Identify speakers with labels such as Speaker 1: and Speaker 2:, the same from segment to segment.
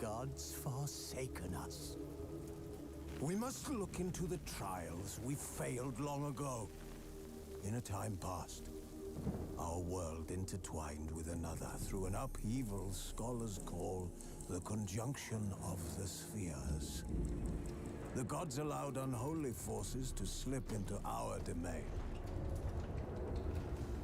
Speaker 1: gods forsaken us? We must look into the trials we failed long ago. In a time past, our world intertwined with another through an upheaval scholars call the conjunction of the spheres. The gods allowed unholy forces to slip into our domain.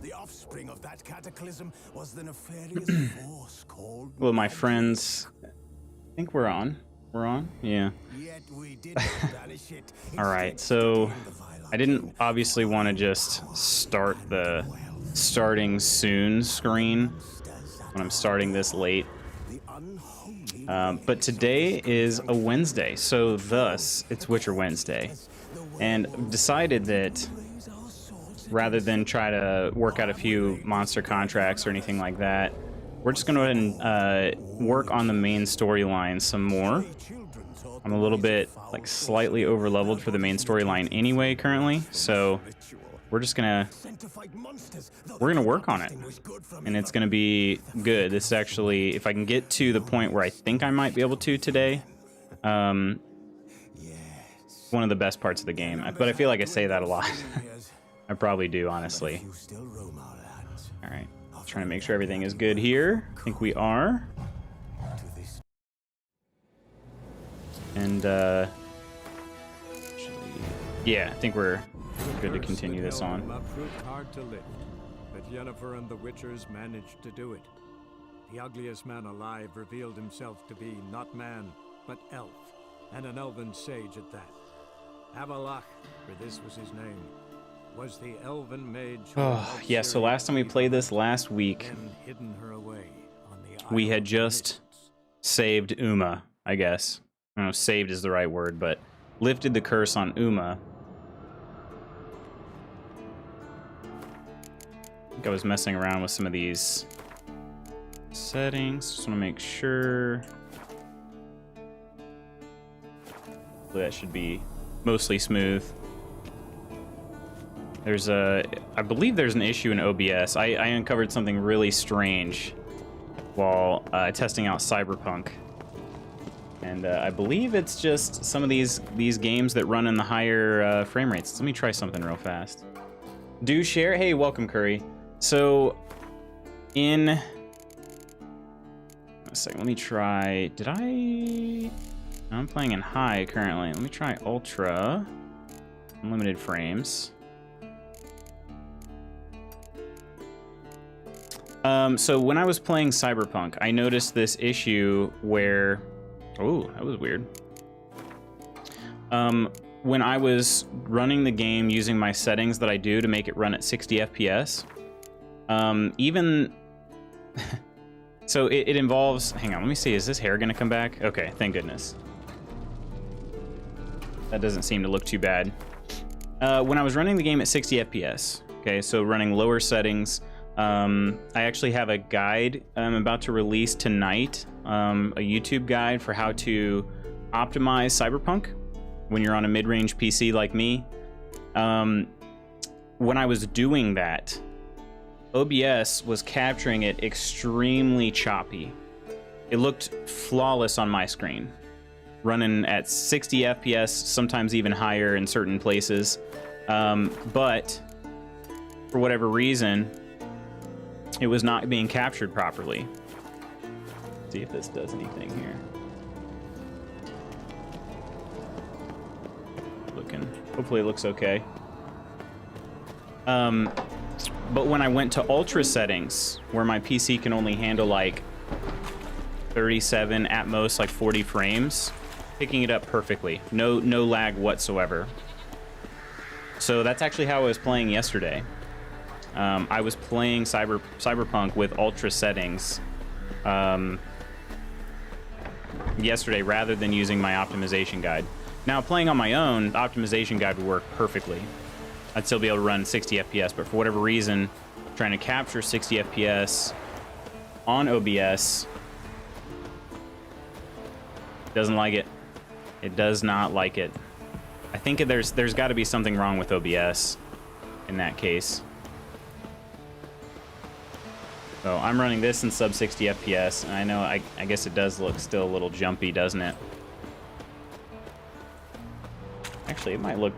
Speaker 1: The offspring of that cataclysm was the nefarious force called
Speaker 2: Well, my friends, I think we're on. We're on? Yeah.
Speaker 1: Yet we did not banish it.
Speaker 2: Alright, so I didn't obviously want to just start the starting soon screen when I'm starting this late. But today is a Wednesday, so thus it's Witcher Wednesday. And I've decided that rather than try to work out a few monster contracts or anything like that, we're just going to go ahead and work on the main storyline some more. I'm a little bit, like, slightly over-leveled for the main storyline anyway currently, so we're just gonna work on it, and it's gonna be good. This is actually, if I can get to the point where I think I might be able to today, one of the best parts of the game. But I feel like I say that a lot. I probably do, honestly. All right, trying to make sure everything is good here. I think we are. And yeah, I think we're good to continue this on.
Speaker 3: Hard to lift, but Yennefer and the Witchers managed to do it. The ugliest man alive revealed himself to be not man, but elf, and an elven sage at that. Avalach, for this was his name, was the elven mage.
Speaker 2: Oh, yeah, so last time we played this last week,
Speaker 3: hidden her away on the
Speaker 2: we had just saved Uma, I guess. I don't know if saved is the right word, but lifted the curse on Uma. I think I was messing around with some of these settings. Just want to make sure. That should be mostly smooth. There's I believe there's an issue in OBS. I uncovered something really strange while testing out Cyberpunk. And I believe it's just some of these games that run in the higher frame rates. Let me try something real fast. Do share. Hey, welcome, Curry. So, in a second, let me try. Did I? I'm playing in high currently. Let me try ultra. Unlimited frames. So when I was playing Cyberpunk, I noticed this issue where. Oh, that was weird. When I was running the game using my settings that I do to make it run at 60 FPS, even... so it involves... Hang on, let me see. Is this hair going to come back? Okay, thank goodness. That doesn't seem to look too bad. When I was running the game at 60 FPS, okay, so running lower settings, I actually have a guide I'm about to release tonight, a YouTube guide for how to optimize Cyberpunk when you're on a mid-range PC like me. When I was doing that, OBS was capturing it extremely choppy. It looked flawless on my screen, running at 60 FPS, sometimes even higher in certain places. But for whatever reason, it was not being captured properly. Let's see if this does anything here. Hopefully it looks okay. But when I went to ultra settings, where my PC can only handle like 37, at most like 40 frames, picking it up perfectly. No lag whatsoever. So that's actually how I was playing yesterday. I was playing Cyberpunk with ultra settings yesterday rather than using my optimization guide. Now, playing on my own, the optimization guide would work perfectly. I'd still be able to run 60 FPS, but for whatever reason, trying to capture 60 FPS on OBS doesn't like it. It does not like it. I think there's got to be something wrong with OBS in that case. So I'm running this in sub 60 FPS, and I know I guess it does look still a little jumpy, doesn't it? Actually, it might look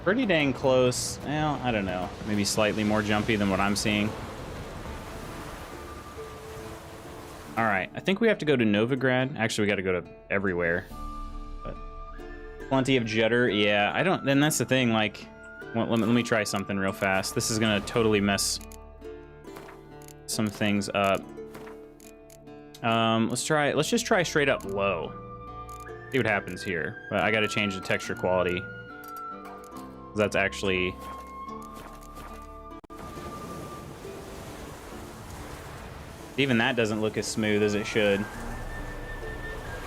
Speaker 2: pretty dang close. Well, I don't know. Maybe slightly more jumpy than what I'm seeing. All right, I think we have to go to Novigrad. Actually, we got to go to everywhere. But plenty of judder. Yeah, I don't. Then that's the thing. Like, well, let me try something real fast. This is gonna totally mess some things up. Let's just try straight up low. See what happens here. But I got to change the texture quality. That's actually. Even that doesn't look as smooth as it should.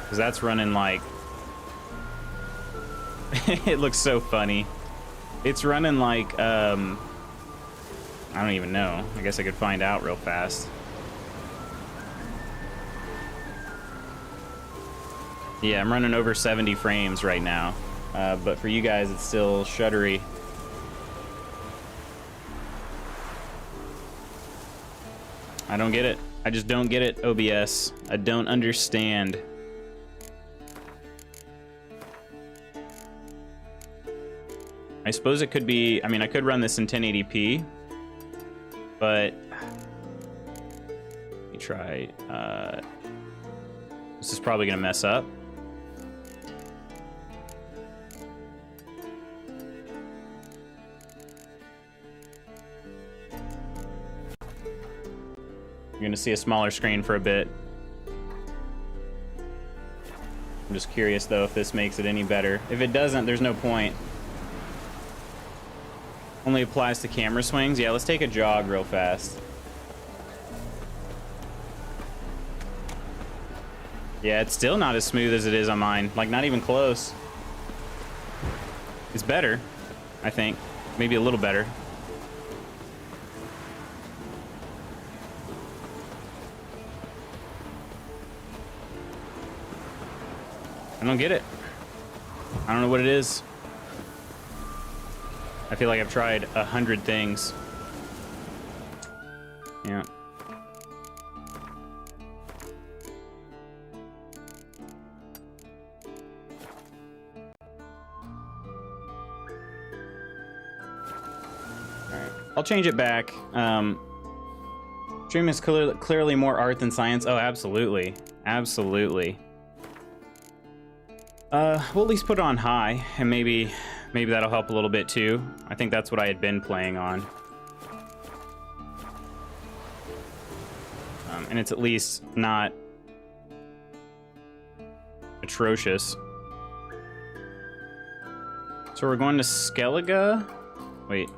Speaker 2: Because that's running like... It looks so funny. It's running like, I don't even know. I guess I could find out real fast. Yeah, I'm running over 70 frames right now. But for you guys, it's still shuddery. I don't get it. I just don't get it, OBS. I don't understand. I suppose it could be... I mean, I could run this in 1080p. But... Let me try... This is probably going to mess up. You're gonna see a smaller screen for a bit. I'm just curious though if this makes it any better. If it doesn't, there's no point. Only applies to camera swings. Yeah, let's take a jog real fast. Yeah, it's still not as smooth as it is on mine. Like, not even close. It's better, I think. Maybe a little better. I don't get it. I don't know what it is. I feel like I've tried 100 things. Yeah. Alright. I'll change it back. Stream is clearly more art than science. Oh, absolutely. Absolutely. We'll at least put it on high, and maybe that'll help a little bit too. I think that's what I had been playing on. And it's at least not atrocious. So we're going to Skellige? Wait,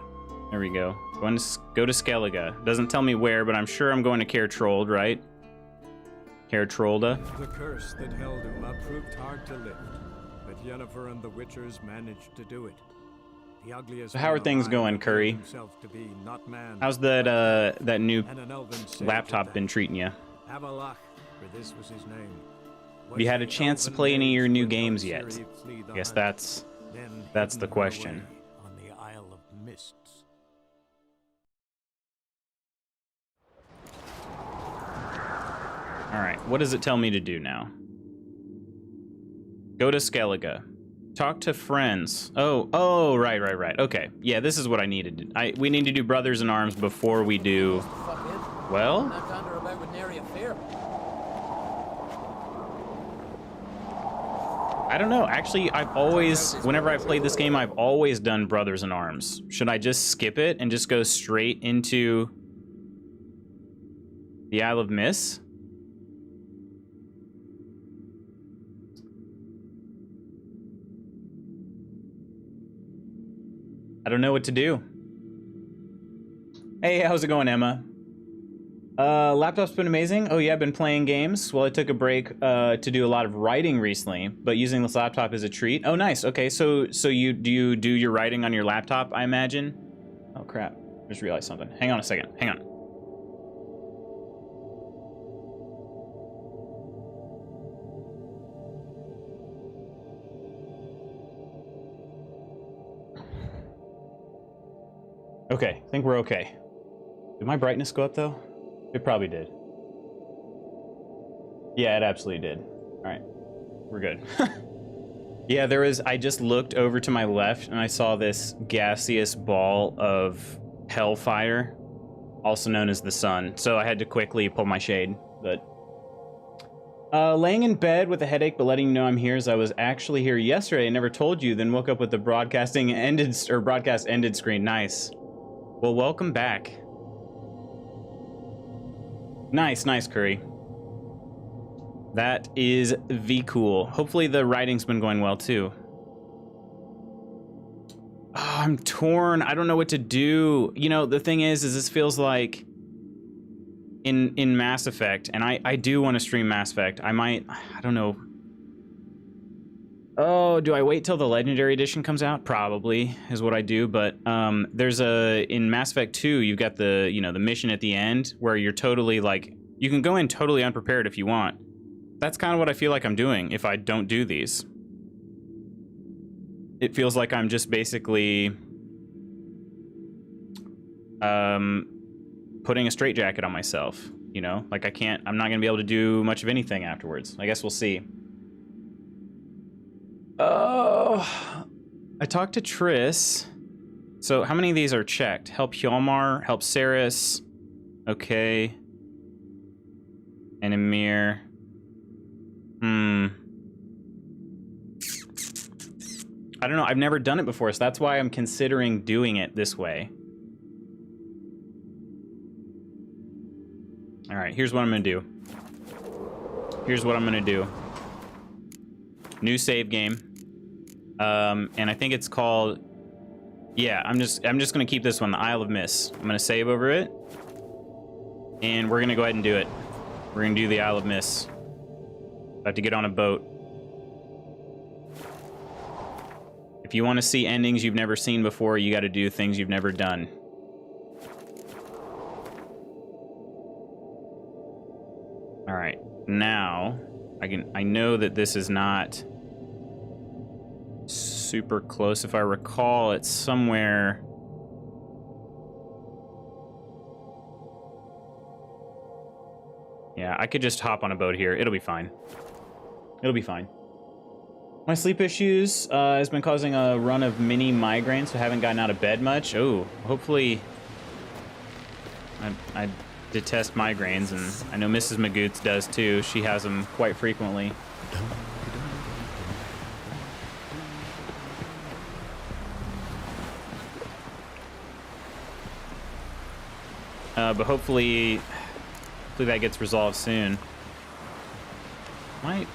Speaker 2: there we go. Going to go to Skellige. Doesn't tell me where, but I'm sure I'm going to Caer Trold, right? Caer Trolda.
Speaker 3: The curse that held him proved hard to lift. But Yennefer and the Witchers managed to do it. The ugliest.
Speaker 2: So how are things going, Curry? How's that new laptop been treating you?
Speaker 3: Avalach, for this was his name.
Speaker 2: Have you had a chance to play any of your new games yet? I guess that's the question.
Speaker 1: On the Isle of Mists.
Speaker 2: All right, what does it tell me to do now? Go to Skellige. Talk to friends. Oh, right. Okay, yeah, this is what I needed. We need to do Brothers in Arms before we do... Well? I don't know. Actually, whenever I played this game, I've always done Brothers in Arms. Should I just skip it and just go straight into the Isle of Mists? I don't know what to do. Hey, how's it going, Emma? Laptop's been amazing. Oh yeah, I've been playing games. Well, I took a break to do a lot of writing recently, but using this laptop is a treat. Oh, nice. Okay, so do you do your writing on your laptop, I imagine? Oh crap! I just realized something. Hang on a second. Hang on. Okay, I think we're okay. Did my brightness go up though? It probably did. Yeah, it absolutely did. All right, we're good. Yeah, there was, I just looked over to my left and I saw this gaseous ball of hellfire, also known as the sun. So I had to quickly pull my shade, but laying in bed with a headache, but letting you know I'm here as I was actually here yesterday. I never told you, then woke up with the broadcast ended screen. Nice. Well, welcome back. Nice, Curry. That is the cool. Hopefully the writing's been going well too. Oh, I'm torn. I don't know what to do. You know, the thing is this feels like in Mass Effect, and I do want to stream Mass Effect. I don't know. Oh, do I wait till the Legendary Edition comes out? Probably is what I do, but there's in Mass Effect 2, you've got the, you know, the mission at the end where you're totally like, you can go in totally unprepared if you want. That's kind of what I feel like I'm doing if I don't do these. It feels like I'm just basically putting a straitjacket on myself, you know? Like I'm not gonna be able to do much of anything afterwards. I guess we'll see. Oh, I talked to Triss. So how many of these are checked? Help Hjalmar, help Saris. Okay. And Emir. I don't know. I've never done it before, so that's why I'm considering doing it this way. All right, here's what I'm gonna do. New save game. And I think it's called, yeah, I'm just gonna keep this one, the Isle of Miss. I'm gonna save over it. And we're gonna go ahead and do it. We're gonna do the Isle of Miss. I have to get on a boat. If you want to see endings you've never seen before, you got to do things you've never done. All right, now I know that this is not super close. If I recall, it's somewhere. Yeah, I could just hop on a boat here. It'll be fine. It'll be fine. My sleep issues has been causing a run of mini migraines, so I haven't gotten out of bed much. Oh, hopefully I detest migraines, and I know Mrs. McGoots does too. She has them quite frequently. But hopefully that gets resolved soon. Might.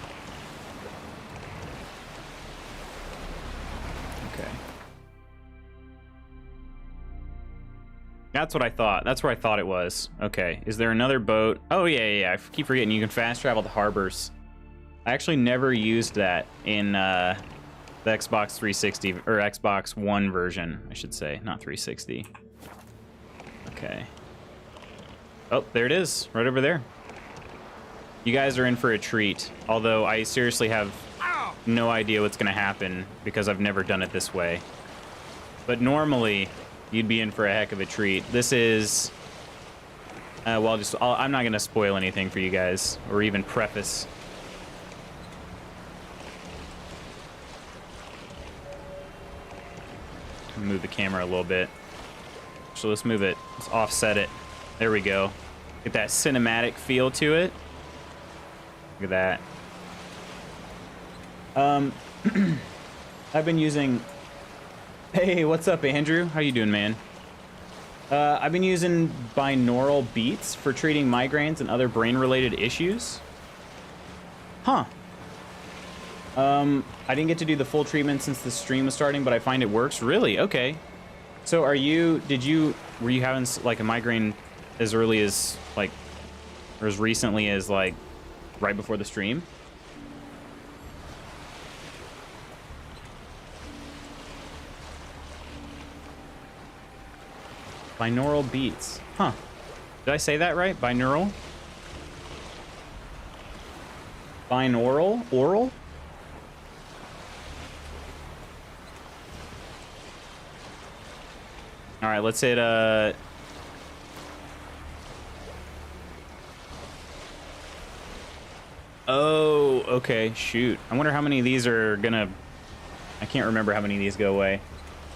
Speaker 2: Okay. That's what I thought. That's where I thought it was. Okay. Is there another boat? Oh, yeah. I keep forgetting you can fast travel to harbors. I actually never used that in the Xbox 360 or Xbox One version, I should say, not 360. Okay. Oh, there it is, right over there. You guys are in for a treat, although I seriously have no idea what's gonna happen because I've never done it this way. But normally, you'd be in for a heck of a treat. This is, well, I'm not gonna spoil anything for you guys, or even preface. Move the camera a little bit. So let's move it, let's offset it. There we go. Get that cinematic feel to it. Look at that. I've been using... Hey, what's up, Andrew? How you doing, man? I've been using binaural beats for treating migraines and other brain-related issues. Huh. I didn't get to do the full treatment since the stream was starting, but I find it works. Really? Okay. So were you having like a migraine as early as like, or as recently as like right before the stream? Binaural beats. Huh. Did I say that right? Binaural? Binaural? Oral? All right, let's hit Oh, okay. Shoot. I wonder how many of these are gonna... I can't remember how many of these go away.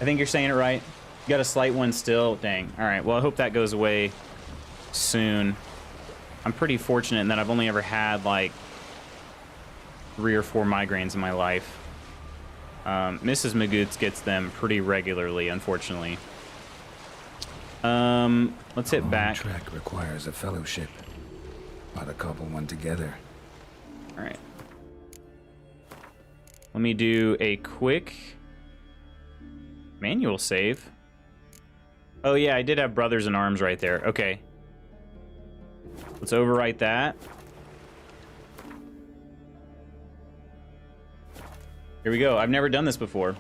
Speaker 2: I think you're saying it right. You got a slight one still. Dang. All right. Well, I hope that goes away soon. I'm pretty fortunate in that I've only ever had like 3 or 4 migraines in my life. Mrs. McGoots gets them pretty regularly, unfortunately. Let's hit back.
Speaker 4: Trek requires a fellowship. Ought to couple one together.
Speaker 2: All right. Let me do a quick manual save. Oh yeah, I did have Brothers in Arms right there. Okay. Let's overwrite that. Here we go. I've never done this before.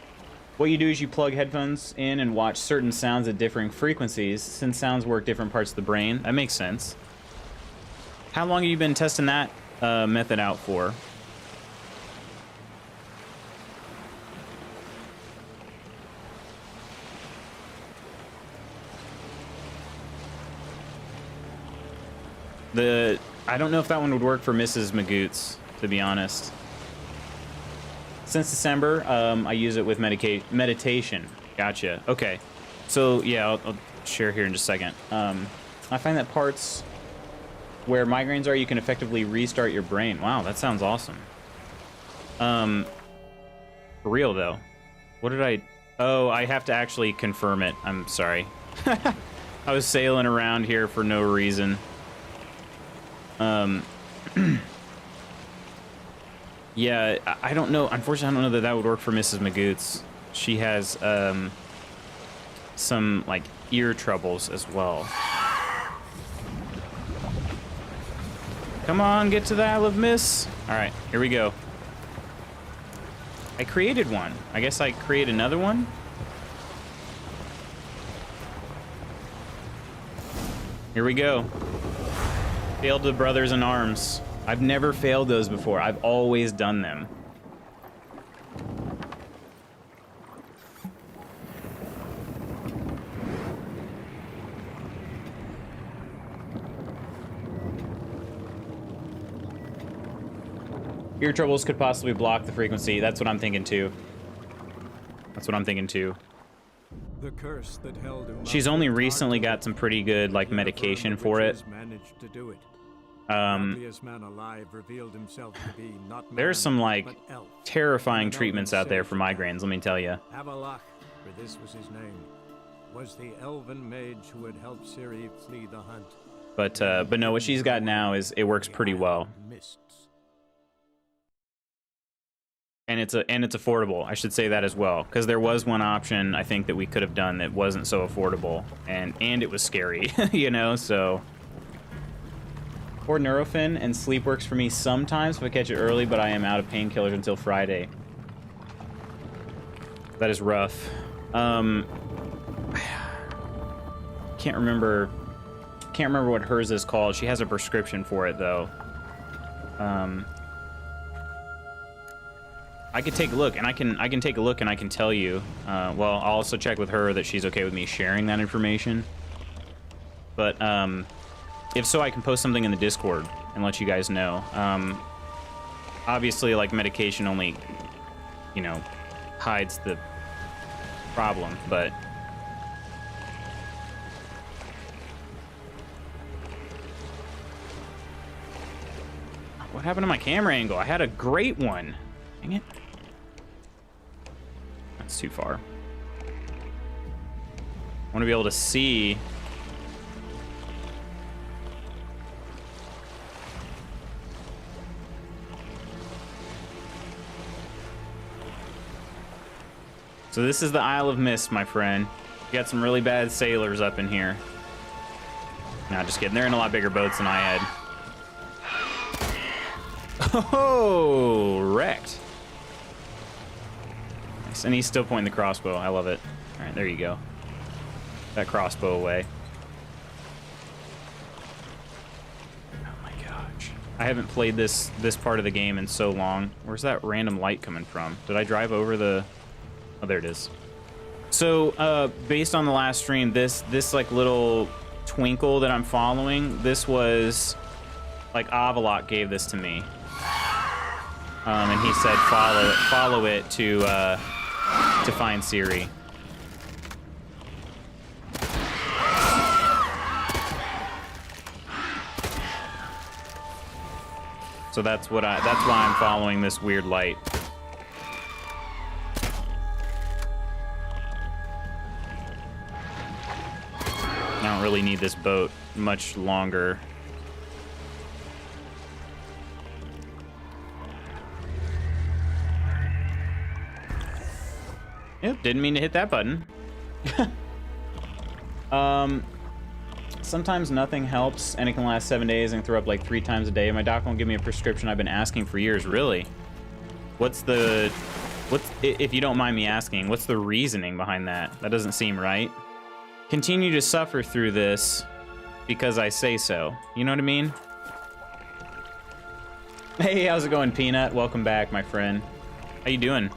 Speaker 2: What you do is you plug headphones in and watch certain sounds at differing frequencies, since sounds work different parts of the brain. That makes sense. How long have you been testing that method out for? I don't know if that one would work for Mrs. McGoots, to be honest. Since December, I use it with meditation. Gotcha. Okay. So, yeah, I'll share here in just a second. I find that parts where migraines are, you can effectively restart your brain. Wow, that sounds awesome. For real, though. What did I... Oh, I have to actually confirm it. I'm sorry. I was sailing around here for no reason. Yeah, I don't know. Unfortunately, I don't know that that would work for Mrs. McGoots. She has some like ear troubles as well. Come on, get to the Isle of Miss. All right, here we go. I created one. I guess I create another one. Here we go. Failed the Brothers in Arms. I've never failed those before. I've always done them. Ear troubles could possibly block the frequency. That's what I'm thinking too. That's what I'm thinking too.
Speaker 3: The curse that held him.
Speaker 2: She's only recently got some pretty good like medication for it.
Speaker 3: Managed to do it. Man alive revealed himself to be not man,
Speaker 2: there's some like
Speaker 3: but elf,
Speaker 2: terrifying treatments out there for migraines, let me tell you.
Speaker 3: Avalok, for this was his name, was the elven mage who had helped Ciri flee the hunt.
Speaker 2: But no, what she's got now is it works pretty well.
Speaker 3: Mists.
Speaker 2: And it's affordable. I should say that as well, because there was one option I think that we could have done that wasn't so affordable, and it was scary, you know. So, or Nurofen and sleep works for me sometimes if I catch it early, but I am out of painkillers until Friday. That is rough. Can't remember what hers is called. She has a prescription for it though. I could take a look, and I can take a look, and I can tell you. Well, I'll also check with her that she's okay with me sharing that information. But if so, I can post something in the Discord and let you guys know. Obviously, like medication only, you know, hides the problem, but. What happened to my camera angle? I had a great one. Dang it. That's too far. I want to be able to see. So this is the Isle of Mist, my friend. You got some really bad sailors up in here. Nah, just kidding. They're in a lot bigger boats than I had. Oh, wrecked. Nice. And he's still pointing the crossbow. I love it. All right, there you go. That crossbow away. Oh my gosh. I haven't played this part of the game in so long. Where's that random light coming from? Did I drive over the... Oh, there it is. So, based on the last stream, this like little twinkle that I'm following, this was... Like, Avalok gave this to me. and he said follow it to find Ciri. So that's why I'm following this weird light. I don't really need this boat much longer. Yep, didn't mean to hit that button. Sometimes nothing helps, and it can last 7 days and throw up like 3 times a day. My doc won't give me a prescription I've been asking for years. Really? If you don't mind me asking, what's the reasoning behind that? That doesn't seem right. Continue to suffer through this because I say so. You know what I mean? Hey, how's it going, Peanut? Welcome back, my friend. How you doing?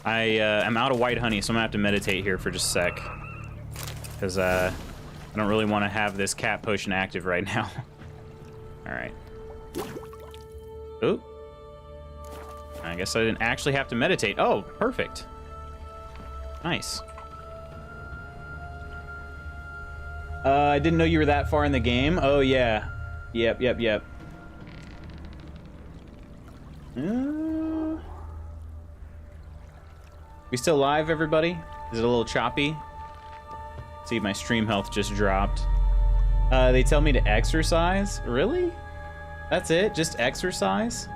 Speaker 2: I'm out of white honey, so I'm gonna have to meditate here for just a sec. Because I don't really want to have this cat potion active right now. Alright. Oop. I guess I didn't actually have to meditate. Oh, perfect. Nice. I didn't know you were that far in the game. Oh, yeah. Yep. We still live, everybody? Is it a little choppy? Let's see if my stream health just dropped. They tell me to exercise? Really? That's it? Just exercise?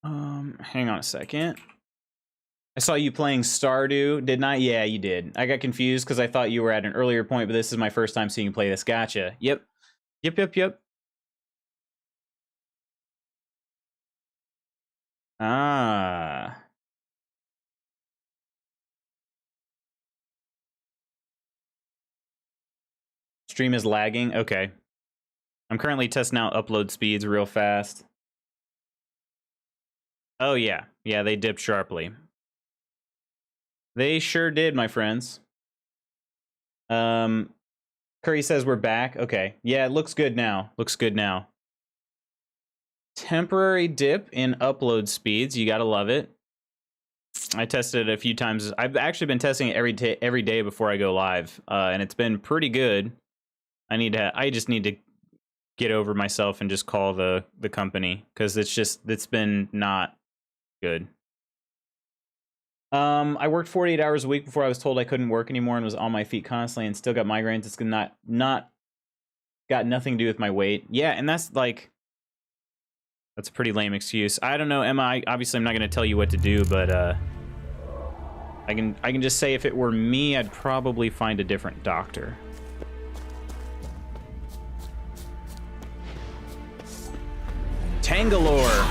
Speaker 2: Hang on a second. I saw you playing Stardew, didn't I? Yeah, you did. I got confused because I thought you were at an earlier point, but this is my first time seeing you play this. Gotcha. Yep. Ah. Stream is lagging? Okay. I'm currently testing out upload speeds real fast. Oh, yeah. Yeah, they dipped sharply. They sure did, my friends. Curry says we're back. Okay. Yeah, it looks good now. Temporary dip in upload speeds. You gotta love it. I tested it a few times. I've actually been testing it every day before I go live, and it's been pretty good. I just need to get over myself and just call the company because it's been not good. I worked 48 hours a week before I was told I couldn't work anymore and was on my feet constantly and still got migraines. It's not got nothing to do with my weight. Yeah, and that's a pretty lame excuse. I don't know, Emma. Obviously, I'm not going to tell you what to do, but I can just say if it were me, I'd probably find a different doctor. Tangalore.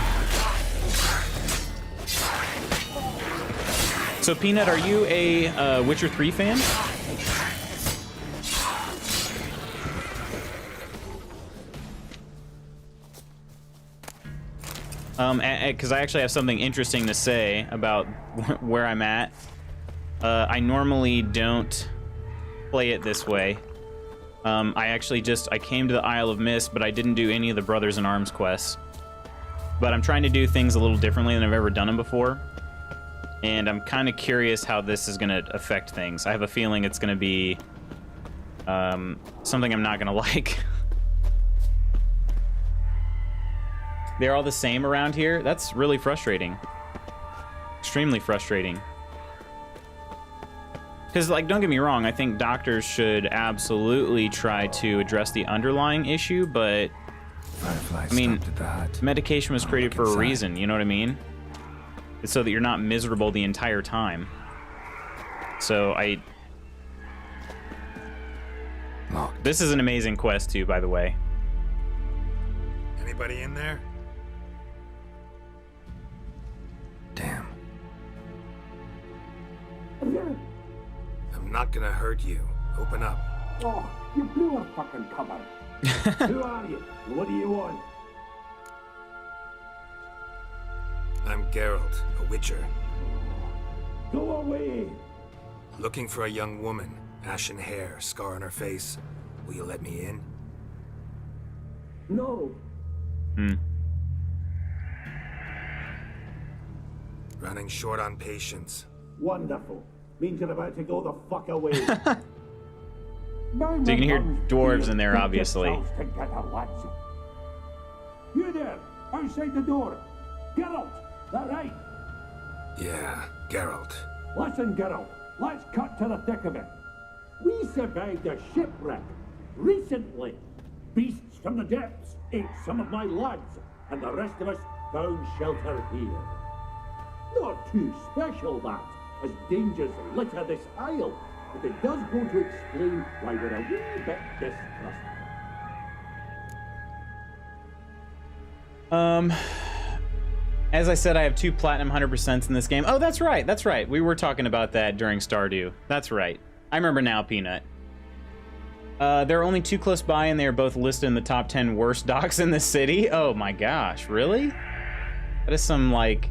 Speaker 2: So, Peanut, are you a Witcher 3 fan? Because I actually have something interesting to say about where I'm at. I normally don't play it this way. I came to the Isle of Mist, but I didn't do any of the Brothers in Arms quests. But I'm trying to do things a little differently than I've ever done them before. And I'm kind of curious how this is going to affect things. I have a feeling it's going to be something I'm not going to like. They're all the same around here? That's really frustrating. Extremely frustrating. Because, like, don't get me wrong, I think doctors should absolutely try to address the underlying issue, but I mean, medication was created for a reason, you know what I mean? It's so that you're not miserable the entire time. So this is an amazing quest too, by the way.
Speaker 4: Anybody in there? Damn. I'm not gonna hurt you. Open up.
Speaker 5: You blew our fucking cover. Who are you? And what do you want?
Speaker 4: I'm Geralt, a witcher.
Speaker 5: Go away!
Speaker 4: Looking for a young woman. Ashen hair, scar on her face. Will you let me in?
Speaker 5: No.
Speaker 4: Running short on patience.
Speaker 5: Wonderful. Means you're about to go the fuck away.
Speaker 2: So you can hear dwarves in there, obviously.
Speaker 5: Together, lads. You there, outside the door. Geralt, that right?
Speaker 4: Yeah, Geralt.
Speaker 5: Listen, Geralt, let's cut to the thick of it. We survived a shipwreck recently. Beasts from the depths ate some of my lads, and the rest of us found shelter here. Not too special, that, as dangers litter this isle, but it does go to explain why we're a wee bit distrustful.
Speaker 2: As I said, I have 2 platinum 100% in this game. Oh, that's right. That's right. We were talking about that during Stardew. That's right. I remember now, Peanut. There are only 2 close by, and they are both listed in the top 10 worst docks in the city. Oh my gosh, really? That is some, like,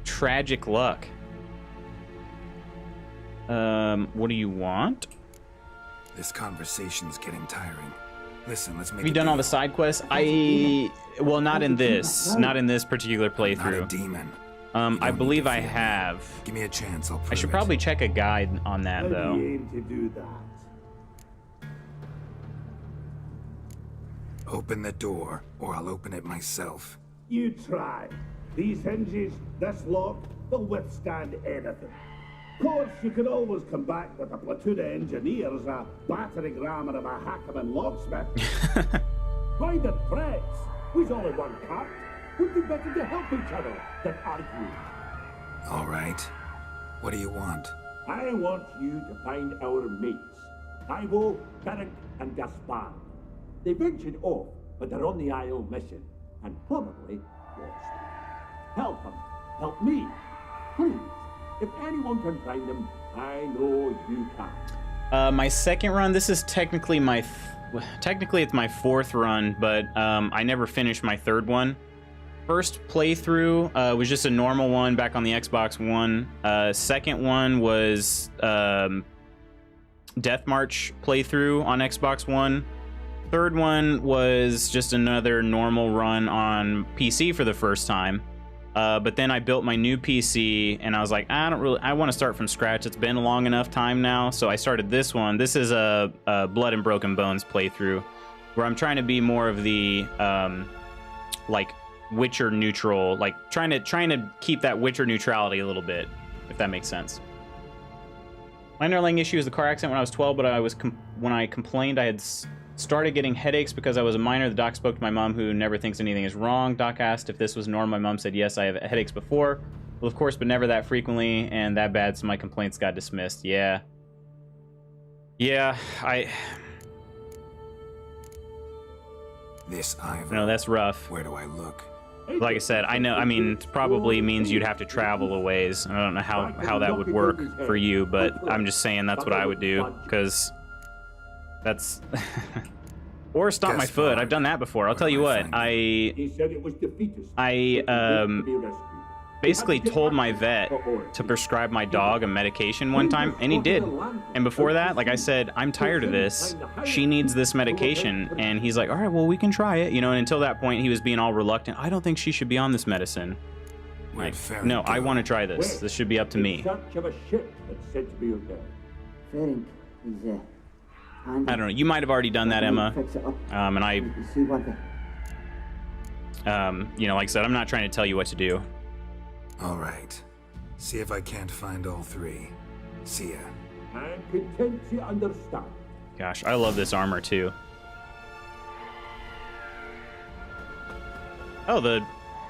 Speaker 2: tragic luck. What do you want?
Speaker 4: This conversation's getting tiring. Listen, let's make
Speaker 2: Have you done all the side quests? Well, not in this particular
Speaker 4: Not a
Speaker 2: playthrough.
Speaker 4: demon.
Speaker 2: I believe I have.
Speaker 4: Give me a chance, I'll prove
Speaker 2: I should
Speaker 4: it.
Speaker 2: probably check a guide on that,
Speaker 5: How do
Speaker 2: though.
Speaker 5: you aim to do that?
Speaker 4: Open the door, or I'll open it myself.
Speaker 5: You try. These hinges, this lock, they'll withstand anything. Of course, you can always come back with a platoon of engineers, a battering ram, and a hackman locksmith. Why the threats? We's only one cut. We'd do better to help each other than argue.
Speaker 4: All right. What do you want?
Speaker 5: I want you to find our mates. Ivo, Beric, and Gaspard. They ventured off, but they're on the Isle mission, and probably lost. Help them. Help me. Please. If anyone can find them, I know you can.
Speaker 2: My second run. This is technically my, technically it's my 4th run, but I never finished my 3rd one. First playthrough was just a normal one back on the Xbox One. Second one was Death March playthrough on Xbox One. Third one was just another normal run on PC for the first time. But then I built my new PC, and I was like, I want to start from scratch. It's been a long enough time now, so I started this one. This is a Blood and Broken Bones playthrough, where I'm trying to be more of the like Witcher neutral, like trying to keep that Witcher neutrality a little bit, if that makes sense. My underlying issue is the car accident when I was 12, but when I complained, I had started getting headaches because I was a minor. The doc spoke to my mom, who never thinks anything is wrong. Doc asked if this was normal. My mom said, yes, I have headaches before. Well, of course, but never that frequently and that bad, so my complaints got dismissed. Yeah. Yeah,
Speaker 4: This Ivo.
Speaker 2: No, that's rough.
Speaker 4: Where do I look?
Speaker 2: Like I said, I know, I mean, it probably means you'd have to travel a ways. I don't know how that would work for you, but I'm just saying that's what I would do, because that's... Or stomp my foot. I've done that before. I'll tell you what, I basically told my vet to prescribe my dog a medication one time, and he did. And before that, like I said, I'm tired of this. She needs this medication. And he's like, all right, well, we can try it. You know, and until that point, he was being all reluctant. I don't think she should be on this medicine. Like, no, I want to try this. This should be up to me. I don't know. You might have already done that, Emma. And I, you know, like I said, I'm not trying to tell you what to do.
Speaker 4: All right. See if I can't find all three. See ya.
Speaker 5: I'm content to understand.
Speaker 2: Gosh, I love this armor too. Oh, the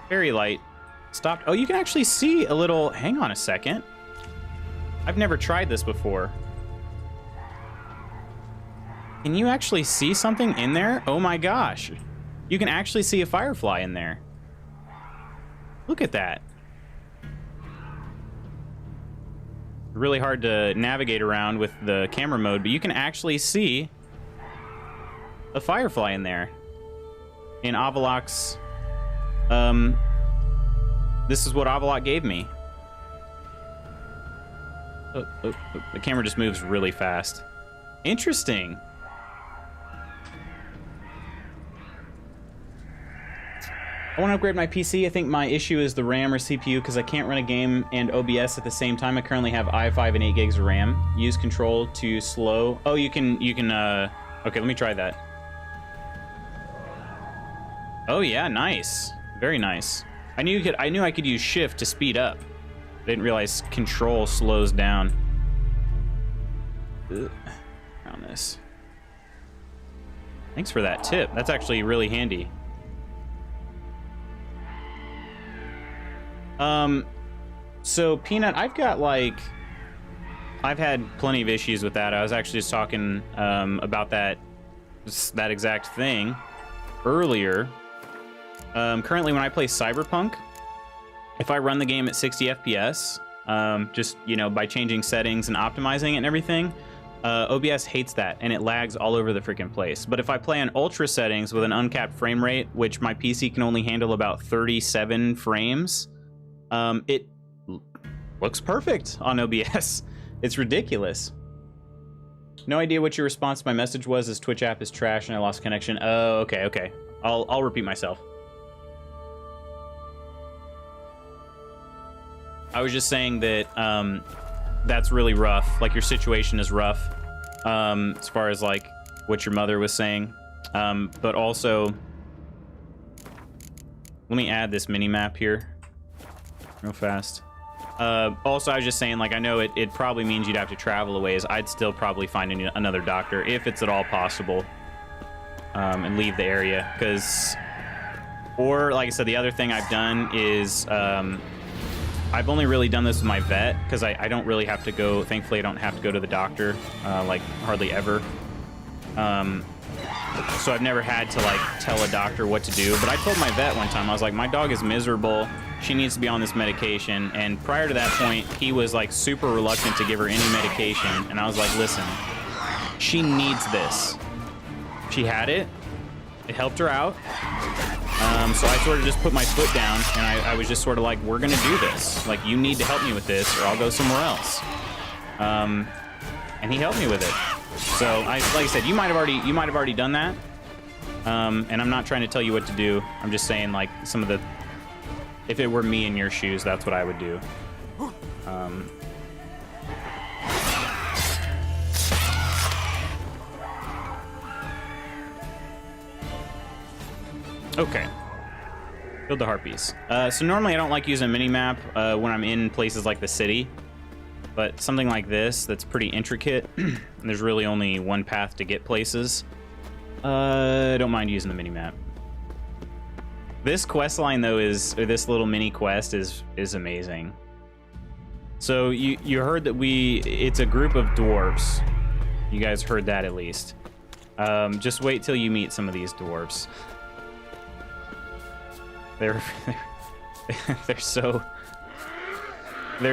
Speaker 2: fairy light stopped. Oh, you can actually see a little... Hang on a second. I've never tried this before. Can you actually see something in there? Oh my gosh. You can actually see a firefly in there. Look at that. really hard to navigate around with the camera mode, but you can actually see a firefly in there. In Avalok's, this is what Avalok gave me. The camera just moves really fast. Interesting. I want to upgrade my PC. I think my issue is the RAM or CPU because I can't run a game and OBS at the same time. I currently have i5 and 8 gigs of RAM. Use control to slow. Oh, you can, okay, let me try that. Oh yeah, nice. Very nice. I knew I could use shift to speed up. I didn't realize control slows down. Ugh. Around this. Thanks for that tip. That's actually really handy. So Peanut, I've had plenty of issues with that. I was actually just talking about that exact thing earlier. Currently when I play Cyberpunk, if I run the game at 60 FPS, just, you know, by changing settings and optimizing it and everything, OBS hates that and it lags all over the freaking place. But if I play on ultra settings with an uncapped frame rate, which my PC can only handle about 37 frames, it looks perfect on OBS. It's ridiculous. No idea what your response to my message was. This Twitch app is trash and I lost connection. Oh, okay. I'll repeat myself. I was just saying that that's really rough. Like, your situation is rough as far as like what your mother was saying. But also, let me add this mini map here real fast. Also, I was just saying, like, I know it probably means you'd have to travel a ways. I'd still probably find another doctor if it's at all possible, and leave the area. Or like I said, the other thing I've done is I've only really done this with my vet because I don't really have to go. Thankfully, I don't have to go to the doctor like hardly ever. So I've never had to like tell a doctor what to do. But I told my vet one time, I was like, my dog is miserable. She needs to be on this medication. And prior to that point, he was like super reluctant to give her any medication. And I was like, listen, she needs this. She had it. It helped her out. So I sort of just put my foot down and I was just sort of like, we're gonna do this. Like, you need to help me with this or I'll go somewhere else. And he helped me with it. So like I said, you might have already done that. And I'm not trying to tell you what to do. I'm just saying, like, if it were me in your shoes, that's what I would do. Okay. Build the harpies. So normally I don't like using a mini-map when I'm in places like the city. But something like this that's pretty intricate, and there's really only one path to get places, I don't mind using the mini-map. This quest line, though, this little mini quest is amazing. So you heard that it's a group of dwarves. You guys heard that at least. Just wait till you meet some of these dwarves. They're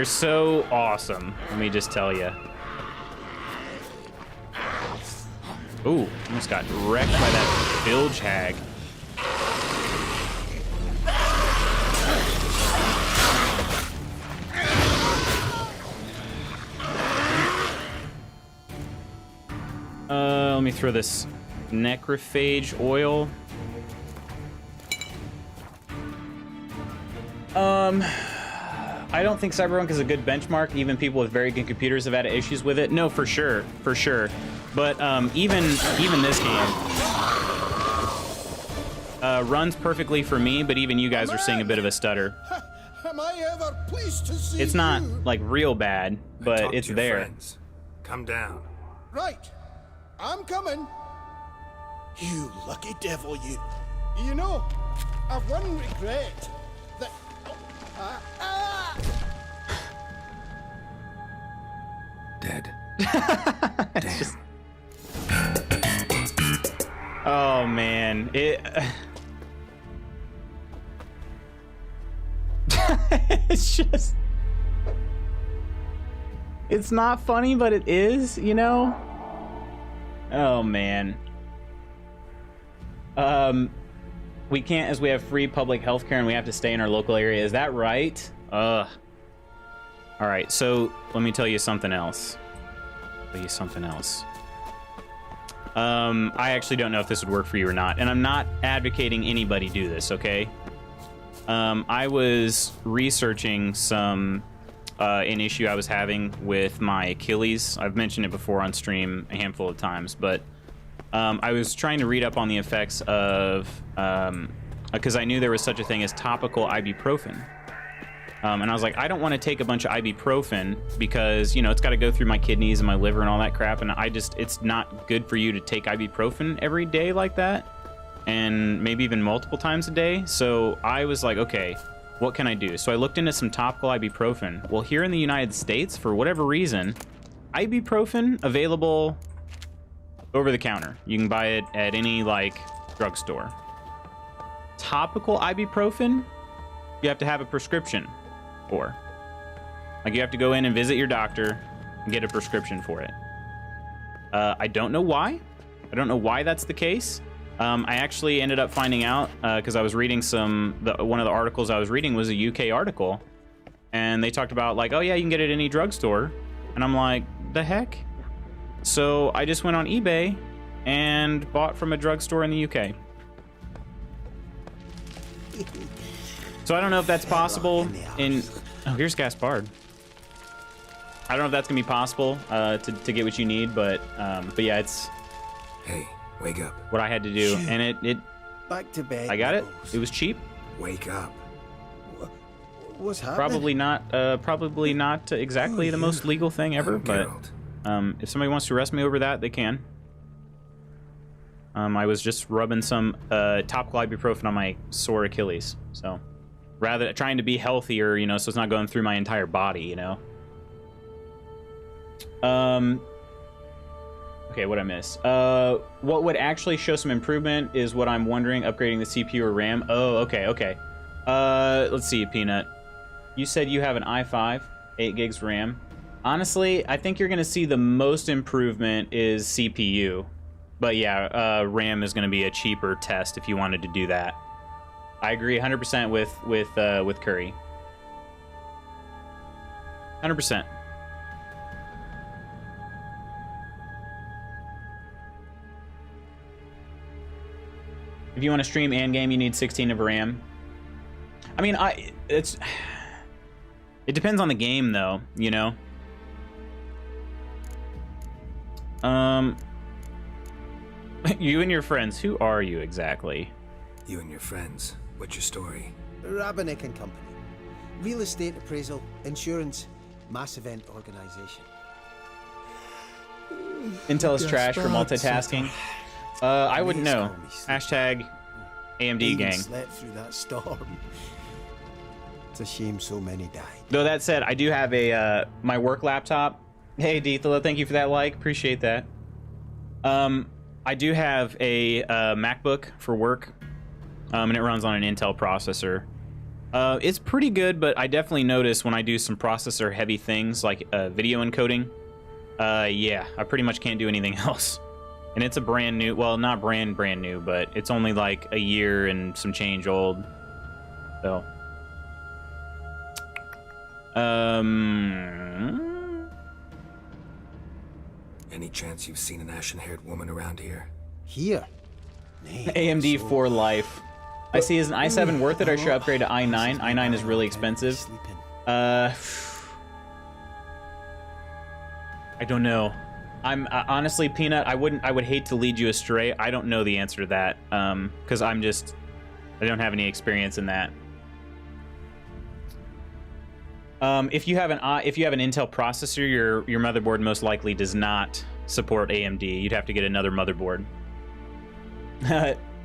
Speaker 2: so awesome. Let me just tell you. Ooh, almost got wrecked by that bilge hag. Let me throw this necrophage oil. I don't think Cyberpunk is a good benchmark. Even people with very good computers have had issues with it. No, for sure. But even this game runs perfectly for me. But even you guys are seeing a bit of a stutter.
Speaker 1: Am I ever pleased to see
Speaker 2: It's not
Speaker 1: you?
Speaker 2: like real bad, but it's there.
Speaker 4: Friends. Come down.
Speaker 1: Right. I'm coming. You lucky devil, you. You know, I've one regret. That...
Speaker 4: Dead.
Speaker 2: It's just... Oh man, It's not funny, but it is, you know? Oh, man. We can't as we have free public health care and we have to stay in our local area. Is that right? Ugh. All right, so let me tell you something else. I actually don't know if this would work for you or not, and I'm not advocating anybody do this, okay? I was researching an issue I was having with my Achilles. I've mentioned it before on stream a handful of times, but I was trying to read up on the effects of, because I knew there was such a thing as topical ibuprofen. And I was like, I don't want to take a bunch of ibuprofen because, you know, it's got to go through my kidneys and my liver and all that crap. And it's not good for you to take ibuprofen every day like that. And maybe even multiple times a day. So I was like, okay, what can I do? So I looked into some topical ibuprofen. Well, here in the United States, for whatever reason, ibuprofen available over the counter. You can buy it at any, like, drugstore. Topical ibuprofen, you have to have a prescription for. Like, you have to go in and visit your doctor and get a prescription for it. I don't know why. I don't know why that's the case. I actually ended up finding out because I was reading one of the articles I was reading was a UK article, and they talked about, like, oh yeah, you can get it at any drugstore. And I'm like, the heck? So I just went on eBay and bought from a drugstore in the UK. So I don't know if that's possible in... Oh, here's Gaspard. I don't know if that's gonna be possible to get what you need, but yeah, it's...
Speaker 4: Hey, wake up.
Speaker 2: What I had to do, and it
Speaker 1: Back to bed.
Speaker 2: I got it. It was cheap.
Speaker 4: Wake up.
Speaker 1: What's happening?
Speaker 2: Probably not exactly the most legal thing ever, but if somebody wants to arrest me over that, they can. I was just rubbing some topical ibuprofen on my sore Achilles, so rather trying to be healthier, you know, so it's not going through my entire body, you know. Okay, what'd I miss? What would actually show some improvement is what I'm wondering, upgrading the CPU or RAM. Oh, okay. Let's see, Peanut. You said you have an i5, 8 gigs RAM. Honestly, I think you're gonna see the most improvement is CPU. But yeah, RAM is gonna be a cheaper test if you wanted to do that. I agree 100% with Curry. 100%. If you want to stream and game, you need 16 of RAM. I mean, it depends on the game, though. You know. You and your friends. Who are you exactly?
Speaker 4: You and your friends. What's your story?
Speaker 6: Rabenik and Company. Real estate appraisal, insurance, mass event organization.
Speaker 2: Intel is trash for multitasking. I wouldn't know. Hashtag AMD gang.
Speaker 6: Slept through that storm. It's a shame so many died.
Speaker 2: Though that said, I do have a my work laptop. Hey Deethala, thank you for that like. Appreciate that. I do have a MacBook for work, and it runs on an Intel processor. It's pretty good, but I definitely notice when I do some processor heavy things like video encoding. Yeah, I pretty much can't do anything else. And it's a brand new, well, not brand new, but it's only like a year and some change old. So.
Speaker 4: Any chance you've seen an ashen-haired woman around here?
Speaker 6: Here?
Speaker 2: AMD for life. I see, is an i7 worth it or should I upgrade to i9? i9 is really expensive. I don't know. Honestly, Peanut, I would hate to lead you astray. I don't know the answer to that, because I don't have any experience in that. If you have an Intel processor, your motherboard most likely does not support AMD. You'd have to get another motherboard.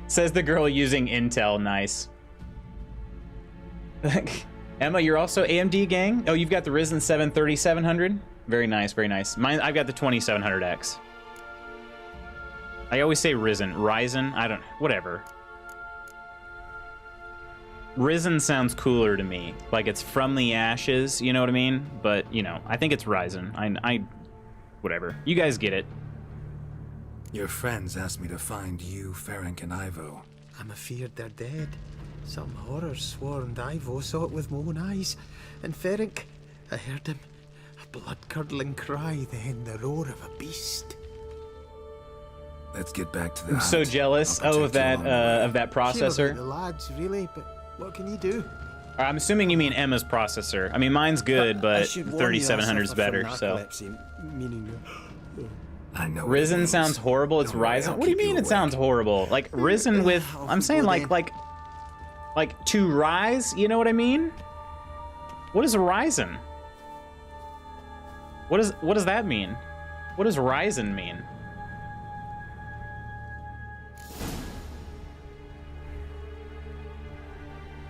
Speaker 2: Says the girl using Intel. Nice. Emma, you're also AMD gang? Oh, you've got the Ryzen 7 3700? Very nice, very nice. Mine, I've got the 2700X. I always say Ryzen. I don't, whatever. Risen sounds cooler to me. Like it's from the ashes, you know what I mean? But, you know, I think it's Risen. I whatever. You guys get it.
Speaker 4: Your friends asked me to find you, Ferenc, and Ivo.
Speaker 6: I'm afeard they're dead. Some horrors swarmed Ivo, saw it with my own eyes. And Ferenc, I heard him. A blood-curdling cry, then the roar of a beast.
Speaker 4: Let's get back to the
Speaker 2: I'm so jealous of that processor.
Speaker 6: Shame about the lads, really, but what can you do?
Speaker 2: I'm assuming you mean Emma's processor. I mean, mine's good, but 3700's better, so.
Speaker 4: I know.
Speaker 2: Risen sounds horrible. It's Risen. What do you mean it sounds horrible? Like Risen with, I'm saying like to rise, you know what I mean? What is Risen? What does that mean? What does Risen mean?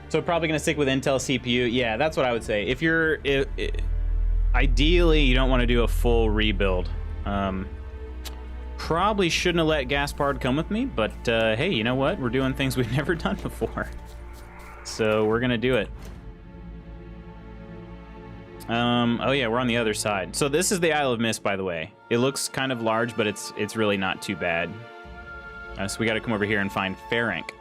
Speaker 2: So probably gonna stick with Intel CPU. Yeah, that's what I would say. If you're, ideally you don't want to do a full rebuild. Probably shouldn't have let Gaspard come with me, but hey, you know what? We're doing things we've never done before, so we're gonna do it. Oh yeah, we're on the other side. So this is the Isle of Mist, by the way. It looks kind of large, but it's really not too bad. So we got to come over here and find Ferenc.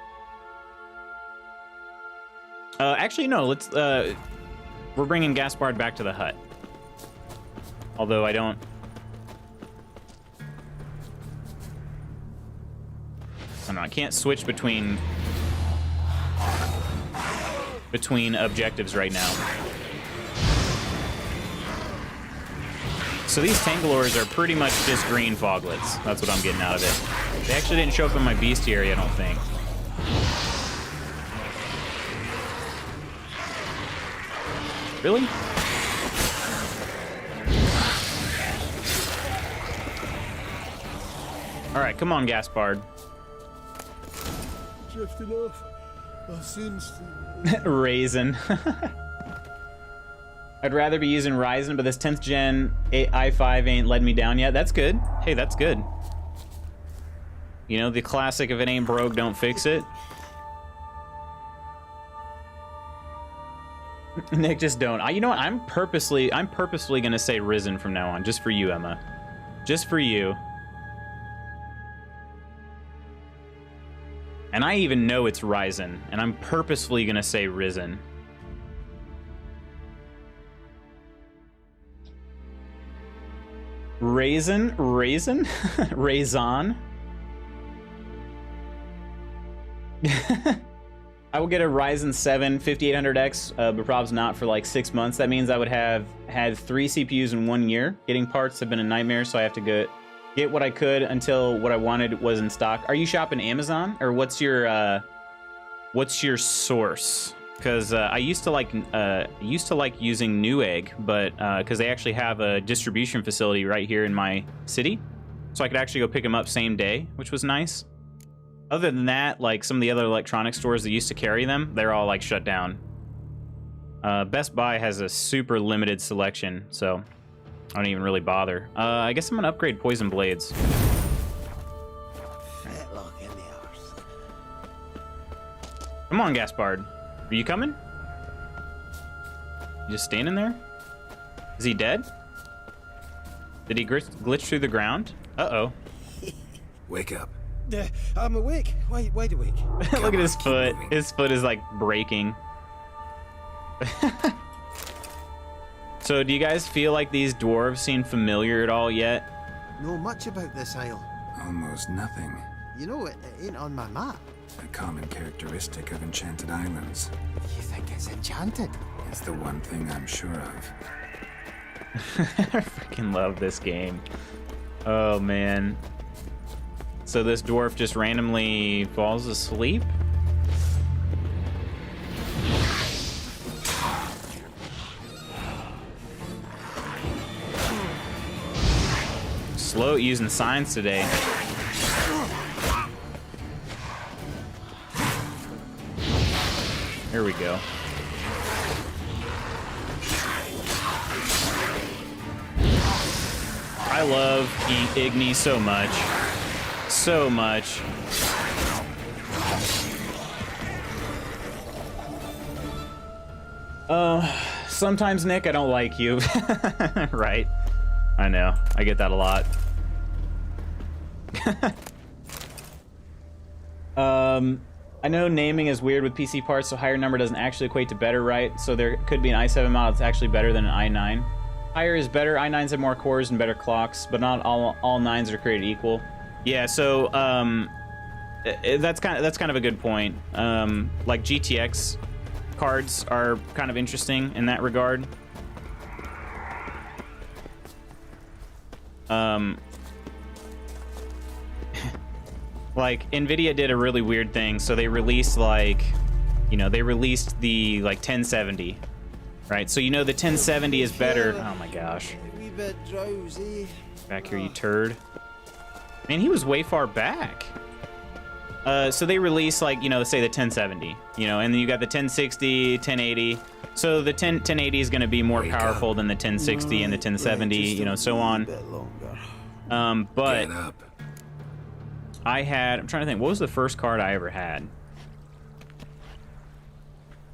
Speaker 2: Actually, no. Let's. We're bringing Gaspard back to the hut. Although I don't. I can't switch between objectives right now. So these Tangalors are pretty much just green foglets. That's what I'm getting out of it. They actually didn't show up in my bestiary, I don't think. Really? All right, come on, Gaspard.
Speaker 1: Drifting off. Our sins.
Speaker 2: Raisin. I'd rather be using Ryzen, but this 10th gen i5 ain't led me down yet. That's good. Hey, that's good. You know, the classic, if it ain't broke, don't fix it. Nick, just don't. You know what? I'm purposely gonna say Risen from now on, just for you, Emma. Just for you. And I even know it's Ryzen, and I'm purposefully gonna say Risen. Raisin? Raisin? Raison? I will get a Ryzen 7 5800X, but probably not for like 6 months. That means I would have had 3 CPUs in 1 year. Getting parts have been a nightmare, so I have to get what I could until what I wanted was in stock. Are you shopping Amazon, or what's your source? Because I used to like using Newegg, but because they actually have a distribution facility right here in my city, so I could actually go pick them up same day, which was nice. Other than that, like some of the other electronic stores that used to carry them, they're all like shut down. Best Buy has a super limited selection, so I don't even really bother. I guess I'm gonna upgrade Poison Blades.
Speaker 6: Fetlock in the arse.
Speaker 2: Come on, Gaspard. Are you coming? You just standing there? Is he dead? Did he glitch through the ground? Uh-oh.
Speaker 4: Wake up.
Speaker 6: I'm awake. Wide awake.
Speaker 2: Look at his foot.
Speaker 4: moving.
Speaker 2: His foot is like breaking. So do you guys feel like these dwarves seem familiar at all yet?
Speaker 6: Know much about this isle.
Speaker 4: Almost nothing.
Speaker 6: You know, it ain't on my map.
Speaker 4: A common characteristic of enchanted islands.
Speaker 6: You think it's enchanted?
Speaker 4: It's the one thing I'm sure of.
Speaker 2: I freaking love this game. Oh, man. So this dwarf just randomly falls asleep? Slow at using signs today. Here we go. I love Igni so much. So much. Sometimes, Nick, I don't like you. Right. I know. I get that a lot. I know naming is weird with PC parts, so higher number doesn't actually equate to better, right? So there could be an i7 model that's actually better than an i9. Higher is better. i9s have more cores and better clocks, but not all 9s are created equal. Yeah, so that's kind of a good point. Like GTX cards are kind of interesting in that regard. Like Nvidia did a really weird thing, so they released like, they released the like 1070, right? So the 1070 is better. Oh my gosh.
Speaker 6: A wee bit drowsy.
Speaker 2: Back here, you turd. Man, he was way far back. So they released like, let's say the 1070, and then you got the 1060, 1080. So the 1080 is going to be more powerful than the 1060 and the 1070, so on. But I'm trying to think, what was the first card I ever had?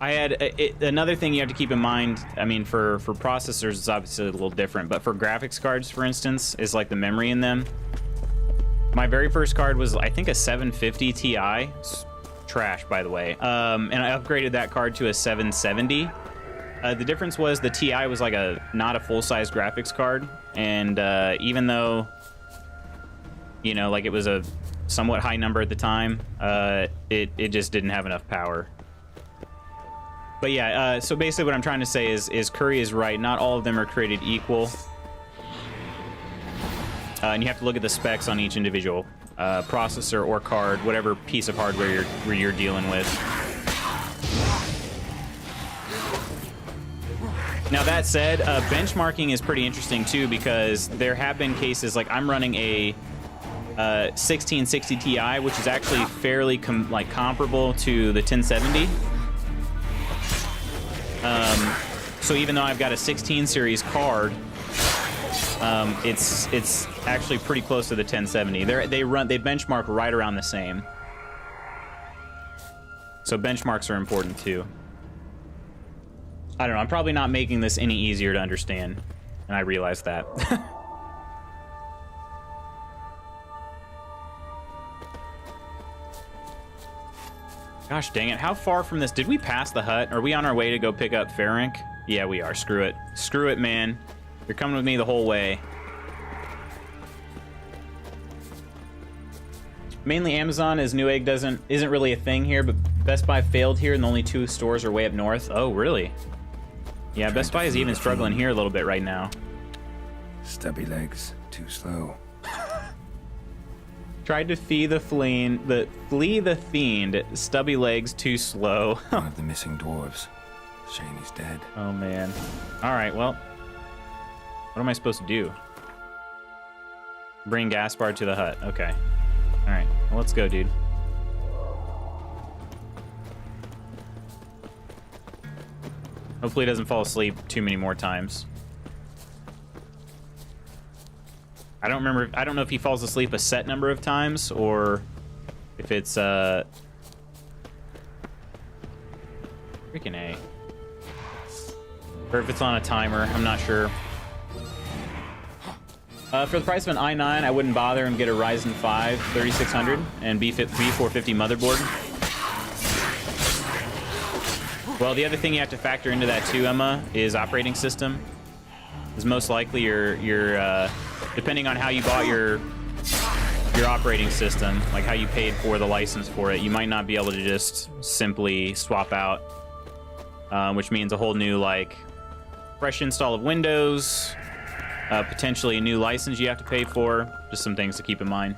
Speaker 2: I had another thing you have to keep in mind. I mean, for processors, it's obviously a little different, but for graphics cards, for instance, is like the memory in them. My very first card was, I think, a 750 Ti. It's trash, by the way. And I upgraded that card to a 770. The difference was the Ti was like not a full-size graphics card, and even though, like it was a somewhat high number at the time, it just didn't have enough power. But yeah, so basically what I'm trying to say is Curry is right. Not all of them are created equal. And you have to look at the specs on each individual processor or card, whatever piece of hardware you're dealing with. Now that said, benchmarking is pretty interesting too, because there have been cases like I'm running a 1660 Ti, which is actually fairly comparable to the 1070. So even though I've got a 16 series card, it's actually pretty close to the 1070. They benchmark right around the same. So benchmarks are important too. I don't know, I'm probably not making this any easier to understand, and I realize that. Gosh dang it, how far from this? Did we pass the hut? Are we on our way to go pick up Ferenc? Yeah, we are. Screw it. Screw it, man. You're coming with me the whole way. Mainly Amazon, as Newegg isn't really a thing here, but Best Buy failed here, and the only 2 stores are way up north. Oh, really? Yeah, Best Buy is even struggling here a little bit right now.
Speaker 4: Stubby legs, too slow.
Speaker 2: Tried to flee the fiend. Stubby legs, too slow.
Speaker 4: One of the missing dwarves. Shane he's dead.
Speaker 2: Oh man. All right, well, what am I supposed to do? Bring Gaspar to the hut. Okay. All right, well, let's go, dude. Hopefully he doesn't fall asleep too many more times. I don't know if he falls asleep a set number of times or if it's freaking A. Or if it's on a timer, I'm not sure. For the price of an i9, I wouldn't bother and get a Ryzen 5 3600 and B450 motherboard. Well, the other thing you have to factor into that too, Emma, is operating system. Is most likely your depending on how you bought your operating system, like how you paid for the license for it, you might not be able to just simply swap out, which means a whole new fresh install of Windows, potentially a new license you have to pay for. Just some things to keep in mind.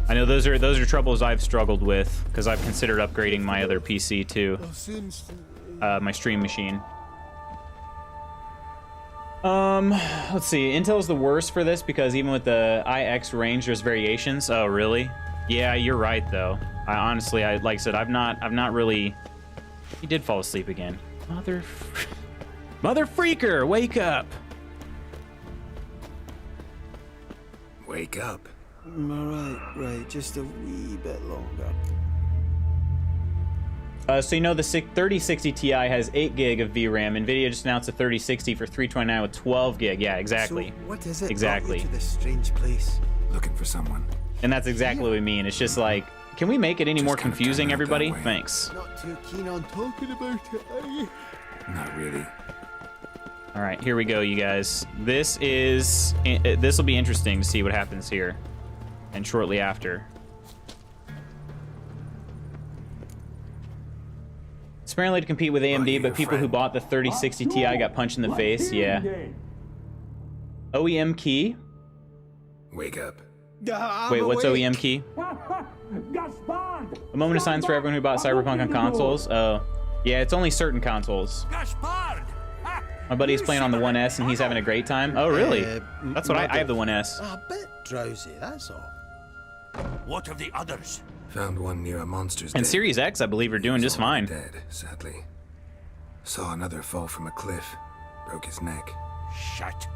Speaker 2: I know those are troubles I've struggled with because I've considered upgrading my other PC too, my stream machine. Let's see. Intel's the worst for this because even with the IX range, there's variations. Oh, really? Yeah, you're right though. Like I said, I've not really. He did fall asleep again. Mother freaker, wake up!
Speaker 4: Wake up.
Speaker 6: Right, just a wee bit longer.
Speaker 2: So you know the 3060 Ti has 8 gig of VRAM. NVIDIA just announced a 3060 for $329 with 12 gig. Yeah, exactly.
Speaker 6: So what is it?
Speaker 2: Exactly.
Speaker 6: Brought you to this strange place.
Speaker 4: Looking for someone.
Speaker 2: And that's exactly what we mean. It's just like, can we make it any
Speaker 4: Just
Speaker 2: more
Speaker 4: kinda turn
Speaker 2: confusing,
Speaker 4: out that
Speaker 2: everybody?
Speaker 4: way.
Speaker 2: Thanks.
Speaker 6: Not too keen on talking about it, are you?
Speaker 4: Not really.
Speaker 2: All right, here we go, you guys. This will be interesting to see what happens here, and shortly after. It's apparently to compete with AMD, but people who bought the 3060 Ti got punched in the face. Yeah. OEM key?
Speaker 4: Wake up.
Speaker 2: Wait, what's OEM key?
Speaker 5: Gaspard!
Speaker 2: A moment of silence for everyone who bought Cyberpunk on consoles. Oh, yeah, it's only certain consoles.
Speaker 1: Gaspard!
Speaker 2: My buddy's playing on the 1S and he's having a great time. Oh, really? That's what I have the 1S.
Speaker 6: A bit drowsy, that's all.
Speaker 1: What of the others?
Speaker 4: Found one near a monster's
Speaker 2: And
Speaker 4: den.
Speaker 2: Series X, I believe, are doing just fine.
Speaker 4: Dead, sadly. Saw another fall from a cliff. Broke his neck.
Speaker 1: Shit.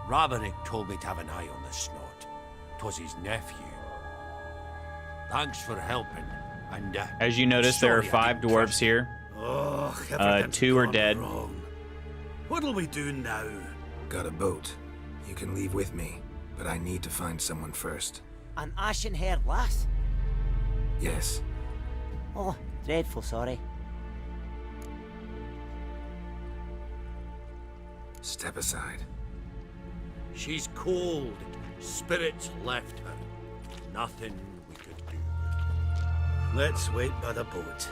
Speaker 1: Roderick told me to have an eye on the snot. 'Twas his nephew. Thanks for helping. And
Speaker 2: As you notice, there are
Speaker 1: sorry I
Speaker 2: 5
Speaker 1: didn't
Speaker 2: dwarves
Speaker 1: trust-
Speaker 2: here.
Speaker 1: Oh,
Speaker 2: 2 are dead.
Speaker 1: What'll we do now?
Speaker 4: Got a boat. You can leave with me, but I need to find someone first.
Speaker 7: An ashen-haired lass?
Speaker 4: Yes.
Speaker 7: Oh, dreadful sorry.
Speaker 4: Step aside.
Speaker 1: She's cold. Spirits left her. Nothing we could do. Let's wait by the boat.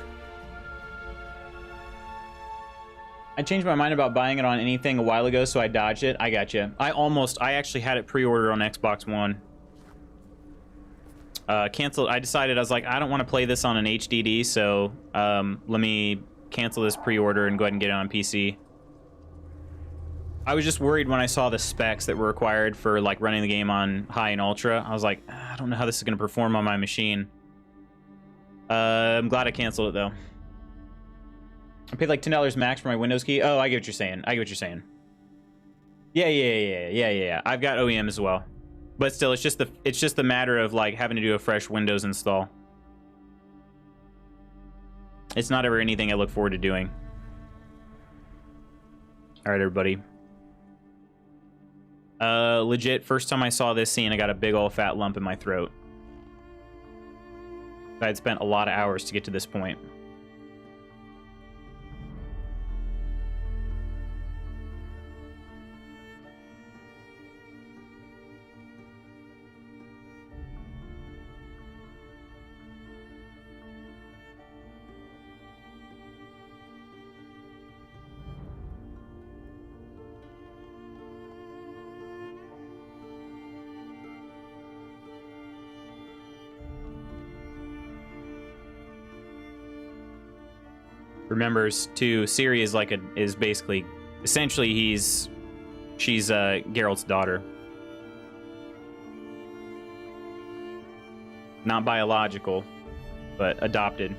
Speaker 2: I changed my mind about buying it on anything a while ago, so I dodged it. I got you. I actually had it pre-ordered on Xbox One. Canceled. I decided, I was like, I don't want to play this on an HDD, so let me cancel this pre-order and go ahead and get it on PC. I was just worried when I saw the specs that were required for like running the game on high and ultra. I was like, I don't know how this is going to perform on my machine. I'm glad I canceled it though. I paid like $10 max for my Windows key. Oh, I get what you're saying. I get what you're saying. Yeah. I've got OEM as well, but still, it's just the matter of like having to do a fresh Windows install. It's not ever anything I look forward to doing. All right, everybody. Legit, first time I saw this scene, I got a big old fat lump in my throat. I had spent a lot of hours to get to this point. Remembers too, Ciri is basically, essentially she's Geralt's daughter. Not biological, but adopted.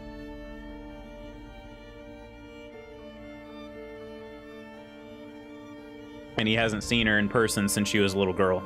Speaker 2: And he hasn't seen her in person since she was a little girl.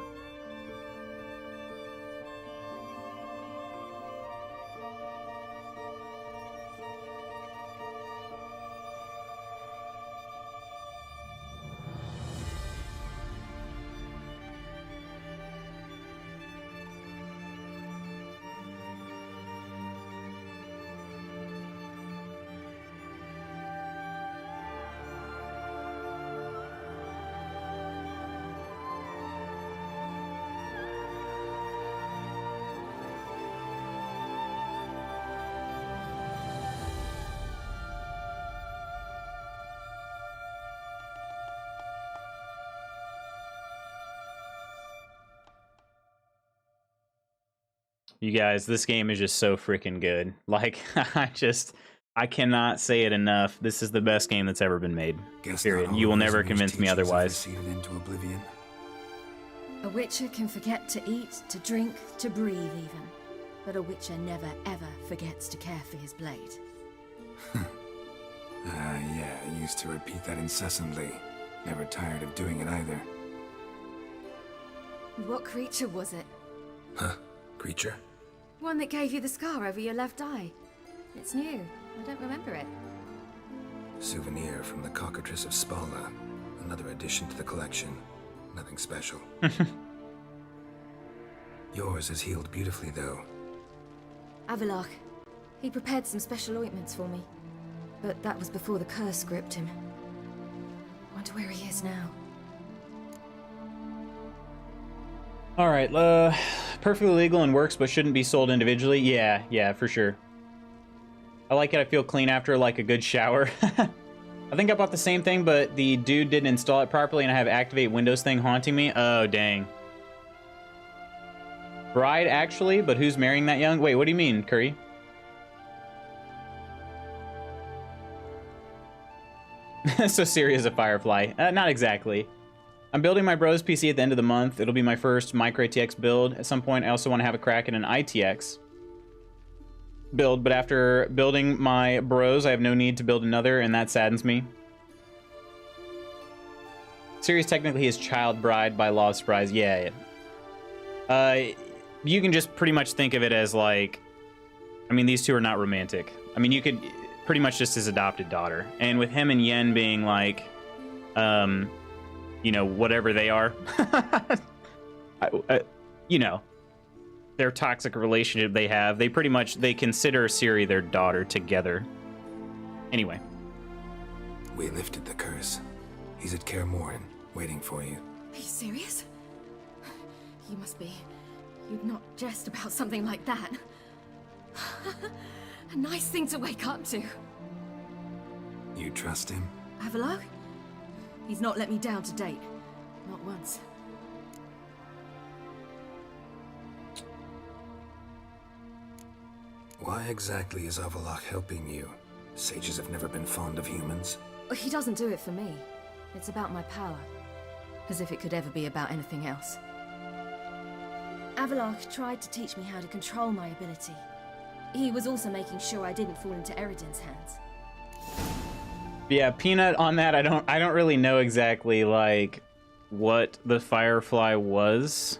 Speaker 2: You guys, this game is just so freaking good. Like, I cannot say it enough. This is the best game that's ever been made.
Speaker 4: Guess
Speaker 2: Period.
Speaker 4: not all
Speaker 2: You will
Speaker 4: of
Speaker 2: never
Speaker 4: Resume's
Speaker 2: convince me
Speaker 4: teachings have
Speaker 2: otherwise.
Speaker 4: receded into oblivion.
Speaker 8: A witcher can forget to eat, to drink, to breathe even. But a witcher never ever forgets to care for his blade.
Speaker 4: Yeah, I used to repeat that incessantly. Never tired of doing it either.
Speaker 8: What creature was it?
Speaker 4: Huh? Creature?
Speaker 8: One that gave you the scar over your left eye. It's new. I don't remember it.
Speaker 4: Souvenir from the Cockatrice of Spala. Another addition to the collection. Nothing special. Yours is healed beautifully, though.
Speaker 8: Avalach. He prepared some special ointments for me. But that was before the curse gripped him. Wonder where he is now.
Speaker 2: Alright, perfectly legal and works but shouldn't be sold individually. Yeah, for sure. I like it. I feel clean after, like, a good shower. I think I bought the same thing, but the dude didn't install it properly, and I have activate Windows thing haunting me. Oh, dang. Bride, actually, but who's marrying that young? Wait, what do you mean, Curry? So Ciri is a Firefly. Not exactly. I'm building my bros PC at the end of the month. It'll be my first micro ATX build. At some point, I also want to have a crack at an ITX build, but after building my bros, I have no need to build another, and that saddens me. Ciri is technically his child bride by law of surprise. Yeah. You can just pretty much think of it as, like, I mean, these two are not romantic. I mean, you could pretty much just his adopted daughter. And with him and Yen being, like, you know, whatever they are, you know, their toxic relationship they have, they pretty much, they consider Ciri their daughter together. Anyway.
Speaker 4: We lifted the curse. He's at Kaer Morhen, waiting for you.
Speaker 8: Are you serious? You must be. You'd not jest about something like that. A nice thing to wake up to.
Speaker 4: You trust him?
Speaker 8: Avalach? He's not let me down to date. Not once.
Speaker 4: Why exactly is Avalach helping you? Sages have never been fond of humans.
Speaker 8: He doesn't do it for me. It's about my power. As if it could ever be about anything else. Avalach tried to teach me how to control my ability. He was also making sure I didn't fall into Eridan's hands.
Speaker 2: Yeah, Peanut on that, I don't really know exactly, like, what the Firefly was.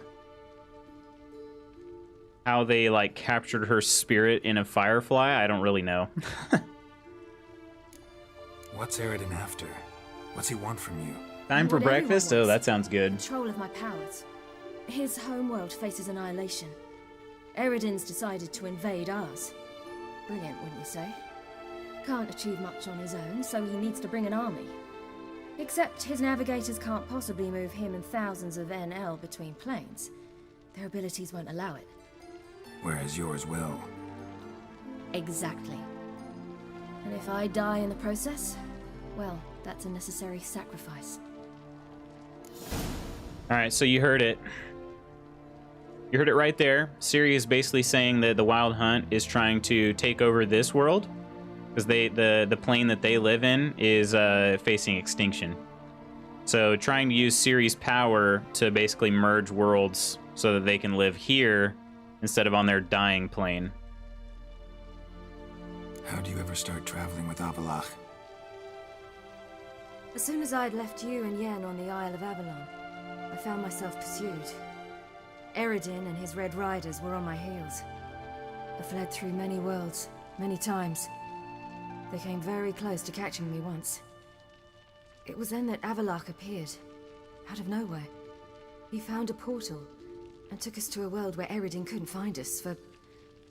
Speaker 2: How they, like, captured her spirit in a Firefly, I don't really know.
Speaker 4: What's Eridan after? What's he want from you?
Speaker 2: Time for breakfast? Oh, that sounds good.
Speaker 8: Control of my powers. His homeworld faces annihilation. Eridan's decided to invade ours. Brilliant, wouldn't you say? Can't achieve much on his own, so he needs to bring an army. Except his navigators can't possibly move him and thousands of NL between planes. Their abilities won't allow it.
Speaker 4: Whereas yours will.
Speaker 8: Exactly. And if I die in the process, well, that's a necessary sacrifice.
Speaker 2: Alright, so you heard it. You heard it right there. Ciri is basically saying that the Wild Hunt is trying to take over this world. Because the plane that they live in is facing extinction. So trying to use Ciri's power to basically merge worlds so that they can live here instead of on their dying plane.
Speaker 4: How do you ever start traveling with Avalach?
Speaker 8: As soon as I'd left you and Yen on the Isle of Avalon, I found myself pursued. Eridan and his Red Riders were on my heels. I fled through many worlds, many times. They came very close to catching me once. It was then that Avalach appeared, out of nowhere. He found a portal, and took us to a world where Eridan couldn't find us for,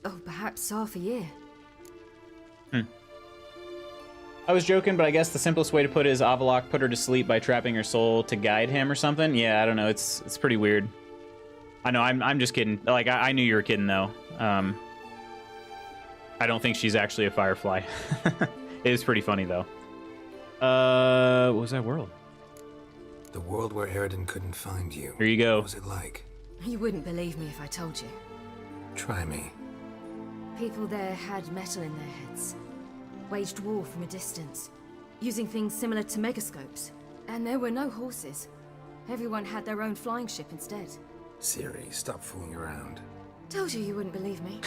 Speaker 8: oh, perhaps half a year.
Speaker 2: I was joking, but I guess the simplest way to put it is Avalach put her to sleep by trapping her soul to guide him or something. Yeah, I don't know. It's pretty weird. I know. I'm just kidding. Like I knew you were kidding though. I don't think she's actually a Firefly. It is pretty funny though. What was that world?
Speaker 4: The world where Eridan couldn't find you.
Speaker 2: Here you go.
Speaker 4: What was it like?
Speaker 8: You wouldn't believe me if I told you.
Speaker 4: Try me.
Speaker 8: People there had metal in their heads. Waged war from a distance, using things similar to megascopes. And there were no horses. Everyone had their own flying ship instead.
Speaker 4: Ciri, stop fooling around.
Speaker 8: Told you wouldn't believe me.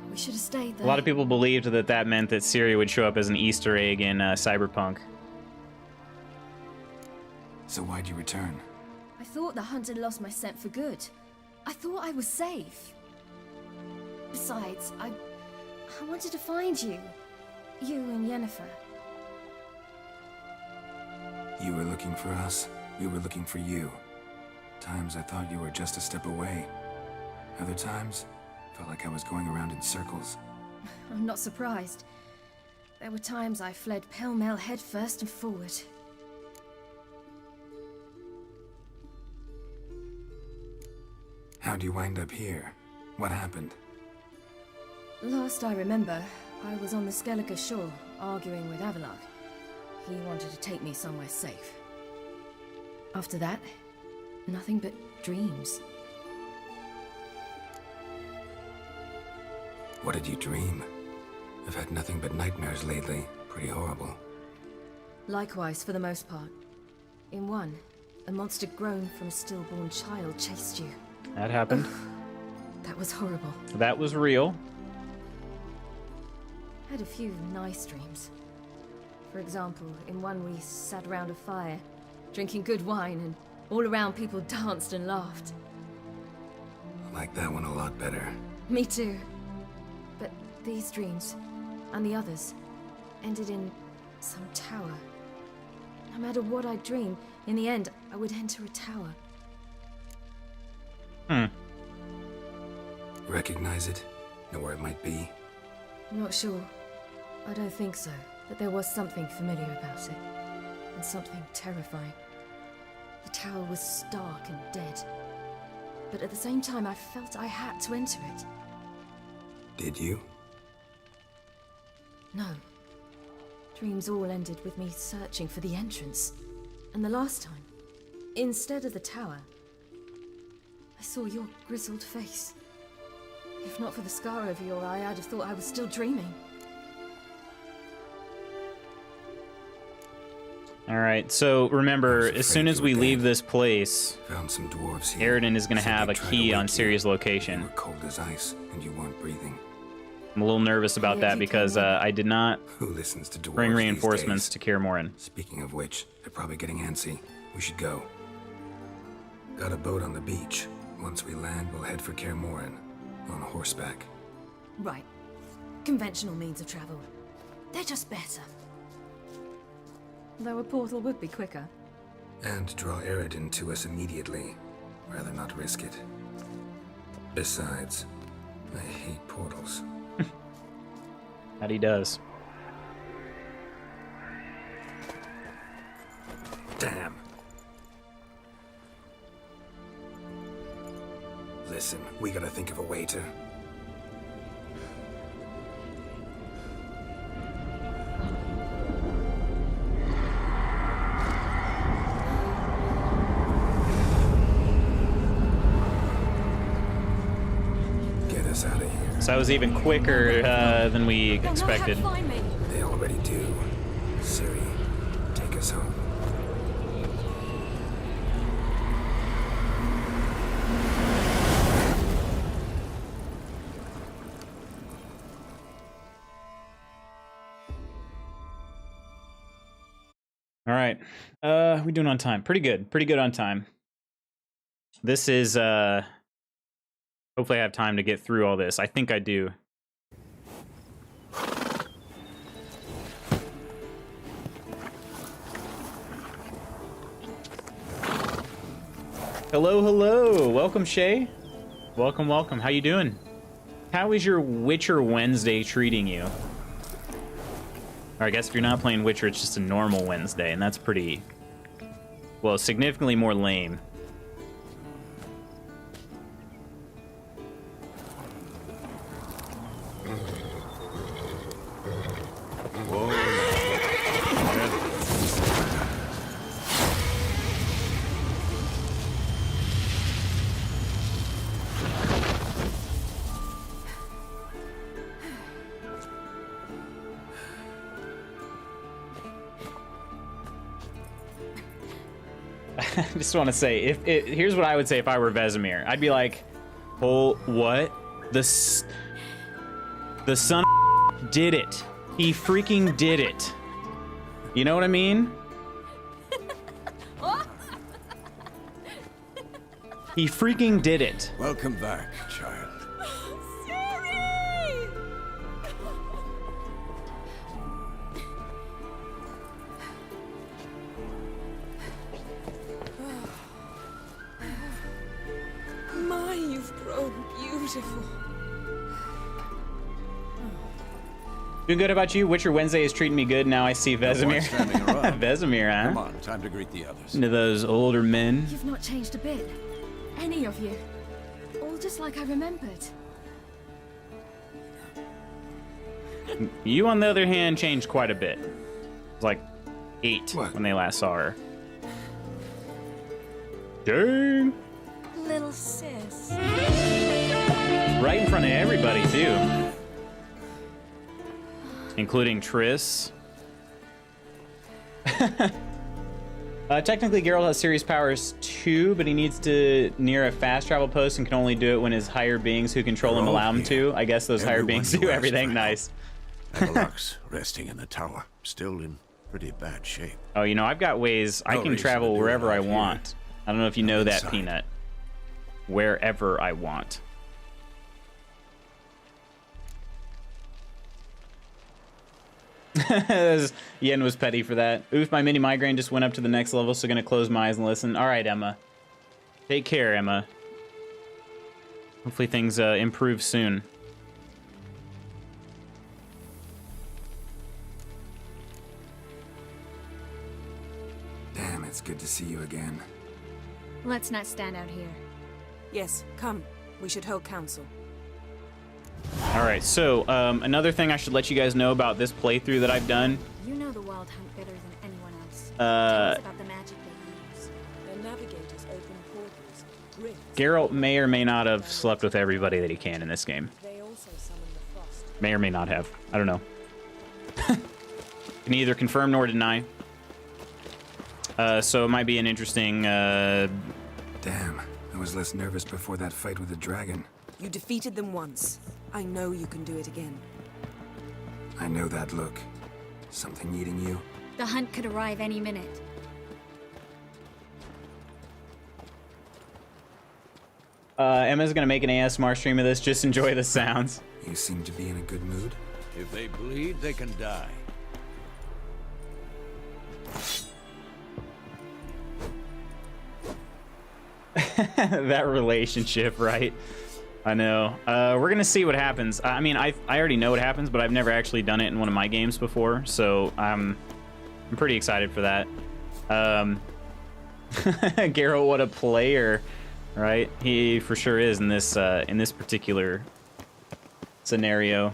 Speaker 8: We should have stayed there.
Speaker 2: A lot of people believed that meant that Ciri would show up as an Easter egg in Cyberpunk.
Speaker 4: So why'd you return?
Speaker 8: I thought the hunt had lost my scent for good. I thought I was safe. Besides, I I wanted to find you. You and Yennefer.
Speaker 4: You were looking for us. We were looking for you. Times I thought you were just a step away. Other times, felt like I was going around in circles.
Speaker 8: I'm not surprised. There were times I fled pell-mell headfirst and forward.
Speaker 4: How'd you wind up here? What happened?
Speaker 8: Last I remember, I was on the Skellige shore, arguing with Avallac'h. He wanted to take me somewhere safe. After that, nothing but dreams.
Speaker 4: What did you dream? I've had nothing but nightmares lately. Pretty horrible.
Speaker 8: Likewise, for the most part. In one, a monster grown from a stillborn child chased you.
Speaker 2: That happened.
Speaker 8: That was horrible.
Speaker 2: That was real.
Speaker 8: Had a few nice dreams. For example, in one we sat around a fire, drinking good wine, and all around people danced and laughed.
Speaker 4: I like that one a lot better.
Speaker 8: Me too. But these dreams, and the others, ended in some tower. No matter what I dreamed, in the end, I would enter a tower.
Speaker 4: Recognize it? Know where it might be?
Speaker 8: Not sure. I don't think so. But there was something familiar about it. And something terrifying. The tower was stark and dead. But at the same time, I felt I had to enter it.
Speaker 4: Did you?
Speaker 8: No. Dreams all ended with me searching for the entrance. And the last time, instead of the tower, I saw your grizzled face. If not for the scar over your eye, I'd have thought I was still dreaming.
Speaker 2: Alright, so remember, as soon as we leave this place,
Speaker 4: Found some dwarves here.
Speaker 2: Eridan is going to
Speaker 4: Said
Speaker 2: have
Speaker 4: they
Speaker 2: a
Speaker 4: tried to
Speaker 2: key
Speaker 4: wake
Speaker 2: on
Speaker 4: you.
Speaker 2: Ciri's
Speaker 4: You
Speaker 2: location.
Speaker 4: were cold as ice, and you weren't breathing.
Speaker 2: I'm a little nervous about
Speaker 8: Yeah,
Speaker 2: that
Speaker 8: you
Speaker 2: because
Speaker 8: can.
Speaker 2: I did not
Speaker 4: Who listens to dwarves
Speaker 2: bring
Speaker 4: these
Speaker 2: reinforcements
Speaker 4: days?
Speaker 2: to Kaer Morhen.
Speaker 4: Speaking of which, they're probably getting antsy. We should go. Got a boat on the beach. Once we land, we'll head for Kaer Morhen. On horseback.
Speaker 8: Right. Conventional means of travel. They're just better. Though a portal would be quicker.
Speaker 4: And draw Eridan to us immediately. Rather not risk it. Besides, I hate portals.
Speaker 2: That he does.
Speaker 4: Damn. Listen, we gotta think of a way to... get us out of here.
Speaker 2: So that was even quicker than we expected.
Speaker 8: They'll know how to find me.
Speaker 4: They already do. Ciri, take us home.
Speaker 2: All right. We doing on time? Pretty good. Pretty good on time. This is hopefully I have time to get through all this. I think I do. Hello, hello. Welcome, Shay. Welcome, welcome. How you doing? How is your Witcher Wednesday treating you? Or I guess if you're not playing Witcher, it's just a normal Wednesday, and that's pretty, well, significantly more lame. I just want to say, here's what I would say if I were Vesemir. I'd be like, oh, what? The son of did it. He freaking did it. You know what I mean? He freaking did it.
Speaker 1: Welcome back, child.
Speaker 8: Ciri! beautiful.
Speaker 2: Doing good. How about you? Witcher Wednesday is treating me good. Now I see Vesemir. Vesemir, huh?
Speaker 9: Come on, time to greet the others.
Speaker 2: Into those older men.
Speaker 8: You've not changed a bit. Any of you. All just like I remembered.
Speaker 2: You, on the other hand, changed quite a bit. It was like 8 when they last saw her. Dang.
Speaker 8: Little sis.
Speaker 2: Right in front of everybody, too. Including Triss. Technically, Geralt has serious powers too, but he needs to near a fast travel post and can only do it when his higher beings who control him allow him to. I guess those higher beings do everything. Nice.
Speaker 9: Avalok's resting in the tower, still in pretty bad shape.
Speaker 2: Oh, you know, I've got ways I can travel wherever I want. I don't know if you know that, Peanut. Wherever I want. Yen was petty for that. Oof, my mini migraine just went up to the next level, so gonna close my eyes and listen. All right, Emma. Take care, Emma. Hopefully things improve soon.
Speaker 4: Damn, it's good to see you again.
Speaker 10: Let's not stand out here.
Speaker 11: Yes, come. We should hold council.
Speaker 2: All right, so another thing I should let you guys know about this playthrough that I've done.
Speaker 10: You know the Wild Hunt better than anyone else. Tell us about the magic they use.
Speaker 11: Their navigators open portals, rifts.
Speaker 2: Geralt may or may not have slept with everybody that he can in this game.
Speaker 11: They also summon the frost.
Speaker 2: May or may not have. I don't know. Can neither confirm nor deny. So it might be an interesting...
Speaker 4: Damn, I was less nervous before that fight with the dragon.
Speaker 11: You defeated them once. I know you can do it again.
Speaker 4: I know that look. Something eating you?
Speaker 10: The hunt could arrive any minute.
Speaker 2: Emma's gonna make an ASMR stream of this. Just enjoy the sounds.
Speaker 4: You seem to be in a good mood.
Speaker 9: If they bleed, they can die.
Speaker 2: That relationship, right? I know. We're gonna see what happens. I mean, I already know what happens, but I've never actually done it in one of my games before, so I'm pretty excited for that. Geralt, what a player, right? He for sure is in this particular scenario.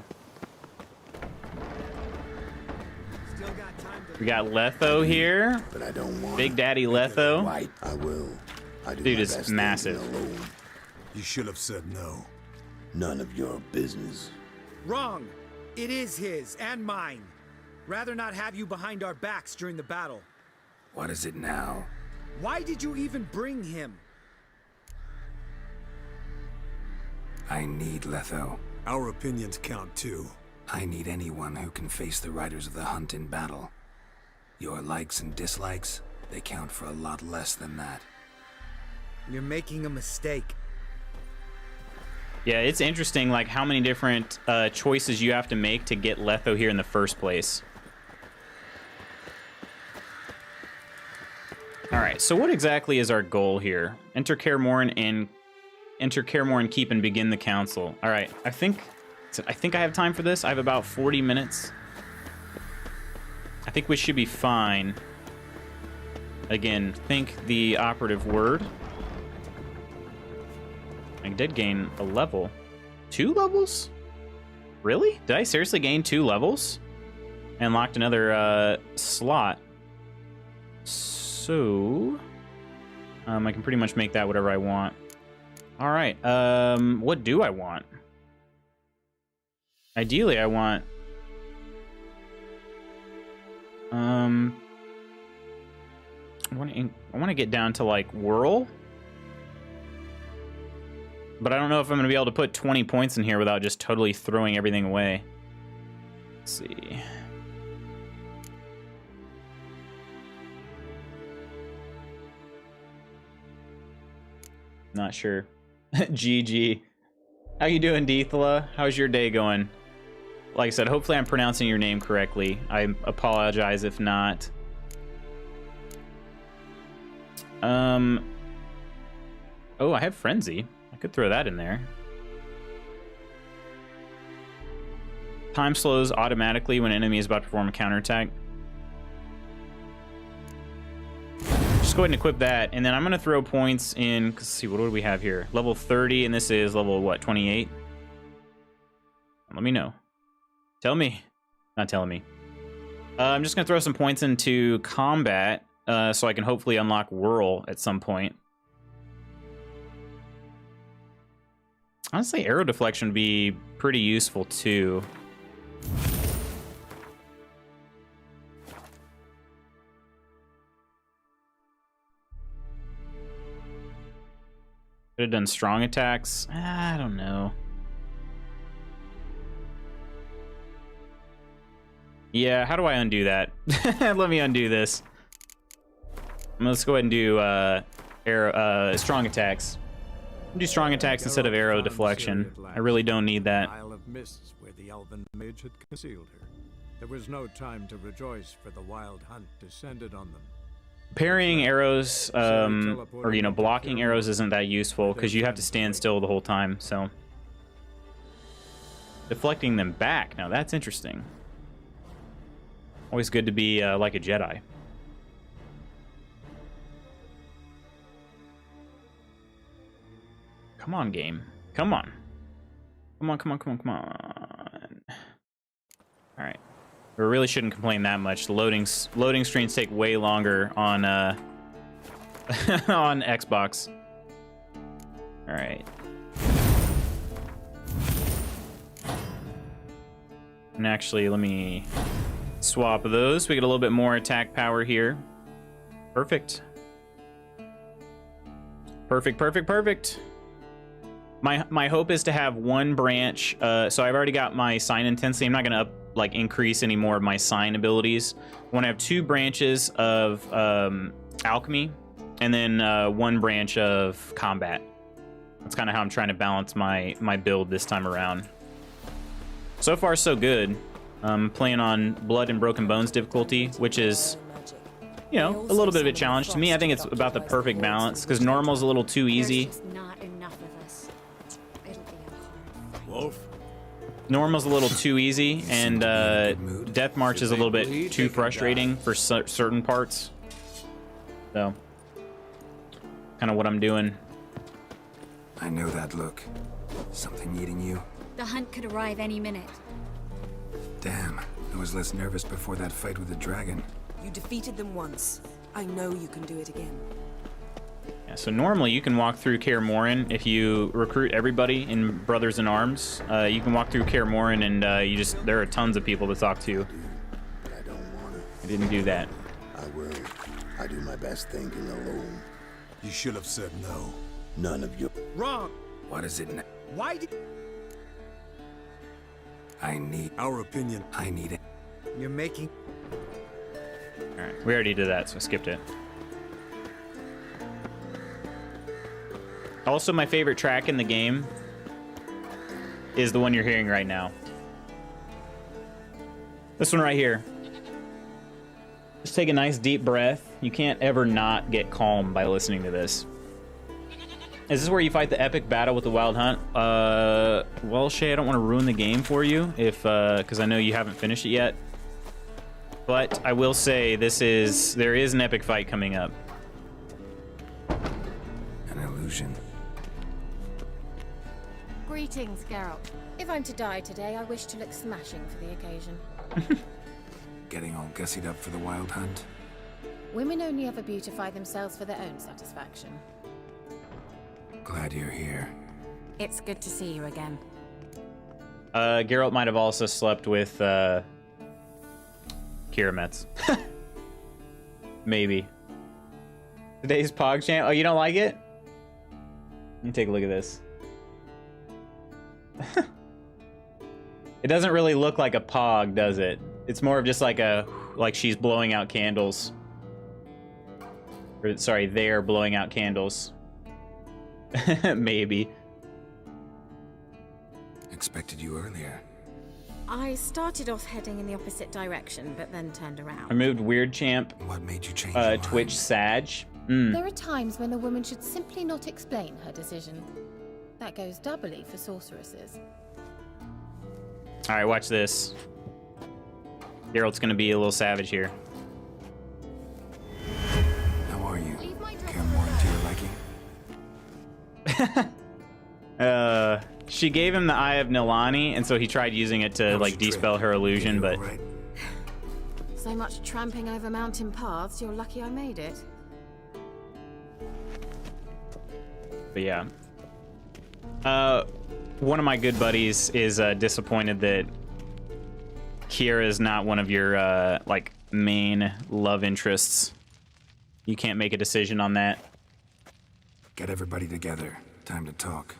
Speaker 2: We got Letho here.
Speaker 12: But I don't want
Speaker 2: Big Daddy Letho.
Speaker 12: Right, I will. I do
Speaker 2: Dude
Speaker 12: my
Speaker 2: is
Speaker 12: best
Speaker 2: massive.
Speaker 12: staying alone.
Speaker 1: You should have said no.
Speaker 12: None of your business.
Speaker 13: Wrong. It is his and mine. Rather not have you behind our backs during the battle.
Speaker 4: What is it now?
Speaker 13: Why did you even bring him?
Speaker 4: I need Letho.
Speaker 1: Our opinions count too.
Speaker 4: I need anyone who can face the riders of the hunt in battle. Your likes and dislikes, they count for a lot less than that.
Speaker 13: You're making a mistake.
Speaker 2: Yeah, it's interesting, like, how many different choices you have to make to get Letho here in the first place. All right, so what exactly is our goal here? Enter Kaer Morhen and keep and begin the council. All right, I think I have time for this. I have about 40 minutes. I think we should be fine. Again, think the operative word. I did gain a level. 2 levels? Really? Did I seriously gain 2 levels? And locked another slot. So... I can pretty much make that whatever I want. Alright, what do I want? Ideally, I want... I want to get down to, like, Whirl? But I don't know if I'm going to be able to put 20 points in here without just totally throwing everything away. Let's see. Not sure. GG. How you doing, Deethla? How's your day going? Like I said, hopefully I'm pronouncing your name correctly. I apologize if not. Oh, I have Frenzy. I could throw that in there. Time slows automatically when an enemy is about to perform a counterattack. Just go ahead and equip that, and then I'm gonna throw points in. Let's see, what do we have here? Level 30, and this is level what? 28. Let me know. Tell me. Not telling me. I'm just gonna throw some points into combat, so I can hopefully unlock Whirl at some point. Honestly, arrow deflection would be pretty useful too. Could have done strong attacks. I don't know. Yeah, how do I undo that? Let me undo this. Let's go ahead and do strong attacks. Do strong attacks instead of arrow deflection. I really don't need that.
Speaker 3: Isle of Mists, where the elven mage had concealed her. There was no time to rejoice, for the wild hunt descended on them.
Speaker 2: Parrying arrows, or you know, blocking arrows isn't that useful because you have to stand still the whole time. So deflecting them back, now that's interesting. Always good to be like a Jedi. Come on, game. Come on. Come on, come on, come on, come on. All right. We really shouldn't complain that much. The loading screens take way longer on on Xbox. All right. And actually, let me swap those. We get a little bit more attack power here. Perfect. Perfect, perfect, perfect. My hope is to have one branch. So I've already got my sign intensity. I'm not gonna increase any more of my sign abilities. I want to have 2 branches of alchemy, and then 1 branch of combat. That's kind of how I'm trying to balance my build this time around. So far, so good. I'm playing on Blood and Broken Bones difficulty, which is, you know, a little bit of a challenge to me. I think it's about the perfect balance because normal's a little too easy. Normal's a little too easy, and Death March is a little bit too frustrating for certain parts. So, kind of what I'm doing.
Speaker 4: I know that look. Something eating you.
Speaker 10: The hunt could arrive any minute.
Speaker 4: Damn, I was less nervous before that fight with the dragon.
Speaker 11: You defeated them once. I know you can do it again.
Speaker 2: Yeah, so normally you can walk through Kaer Morhen if you recruit everybody in Brothers in Arms. You can walk through Kaer Morhen and there are tons of people to talk to. I didn't do that.
Speaker 12: I will. I do my best thinking alone.
Speaker 1: You should have said no.
Speaker 12: None of you.
Speaker 13: Wrong.
Speaker 4: What is it now?
Speaker 13: Why did...
Speaker 4: I need...
Speaker 1: Our opinion.
Speaker 4: I need it.
Speaker 13: You're making...
Speaker 2: Alright, we already did that, so I skipped it. Also, my favorite track in the game is the one you're hearing right now. This one right here. Just take a nice deep breath. You can't ever not get calm by listening to this. Is this where you fight the epic battle with the Wild Hunt? Well, Shay, I don't want to ruin the game for you because I know you haven't finished it yet. But I will say there is an epic fight coming up.
Speaker 4: An illusion.
Speaker 14: Greetings, Geralt. If I'm to die today, I wish to look smashing for the occasion.
Speaker 4: Getting all gussied up for the Wild Hunt?
Speaker 14: Women only ever beautify themselves for their own satisfaction.
Speaker 4: Glad you're here.
Speaker 14: It's good to see you again.
Speaker 2: Geralt might have also slept with Kira Metz. Maybe. Today's Pog Champ. Oh, you don't like it? Let me take a look at this. It doesn't really look like a Pog, does it? It's more of just like she's blowing out candles. Or, sorry, they're blowing out candles. Maybe.
Speaker 4: Expected you earlier.
Speaker 14: I started off heading in the opposite direction, but then turned around.
Speaker 2: I moved Weird Champ.
Speaker 4: What made you change your mind?
Speaker 2: Twitch Sag.
Speaker 14: There are times when a woman should simply not explain her decision. That goes doubly for sorceresses.
Speaker 2: All right, watch this. Geralt's gonna be a little savage here.
Speaker 4: How are you? Care more into your liking?
Speaker 2: She gave him the Eye of Nilani, and so he tried using it to like dispel her illusion, but
Speaker 14: So much tramping over mountain paths, you're lucky I made it.
Speaker 2: yeah. One of my good buddies is disappointed that Kiera is not one of your like main love interests. You can't make a decision on that.
Speaker 4: Get everybody together. Time to talk.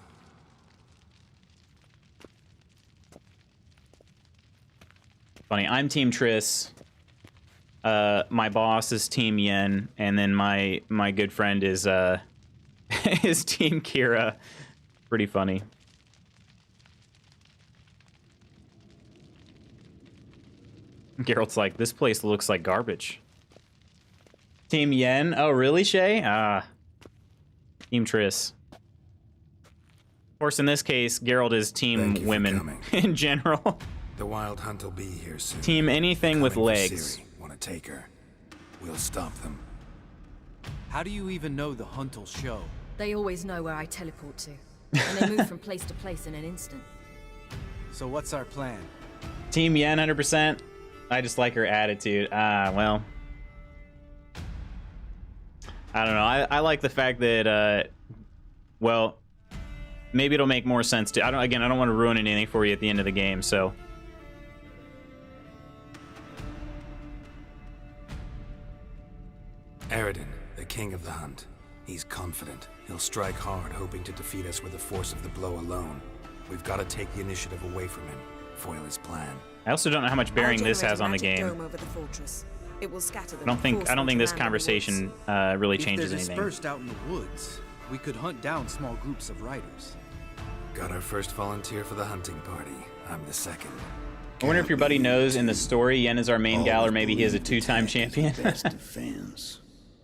Speaker 2: Funny, I'm Team Triss. My boss is Team Yen, and then my good friend is is Team Kiera. Pretty funny. Geralt's like, this place looks like garbage. Team Yen? Oh, really, Shay? Team Triss. Of course, in this case, Geralt is Team Women in general.
Speaker 4: The Wild Hunt will be here soon.
Speaker 2: Team anything with legs.
Speaker 4: Want to take her? We'll stop them.
Speaker 15: How do you even know the hunt will show?
Speaker 8: They always know where I teleport to, and they move from place to place in an instant.
Speaker 15: So what's our plan?
Speaker 2: Team Yen, 100%. I just like her attitude. Well, I don't know. I like the fact that, well, maybe it'll make more sense to. I don't want to ruin anything for you at the end of the game, so.
Speaker 4: Eredin, the king of the hunt. He's confident. He'll strike hard, hoping to defeat us with the force of the blow alone. We've got to take the initiative away from him, foil his plan.
Speaker 2: I also don't know how much bearing this has on the game.
Speaker 11: It will scatter
Speaker 2: I don't think this conversation really changes
Speaker 15: anything. If they're
Speaker 2: anything.
Speaker 15: dispersed out in the woods, we could hunt down small groups of riders.
Speaker 4: Got our first volunteer for the hunting party. I'm the second.
Speaker 2: I wonder if your buddy knows in the story Yen is our main gal, or maybe he is a two-time champion.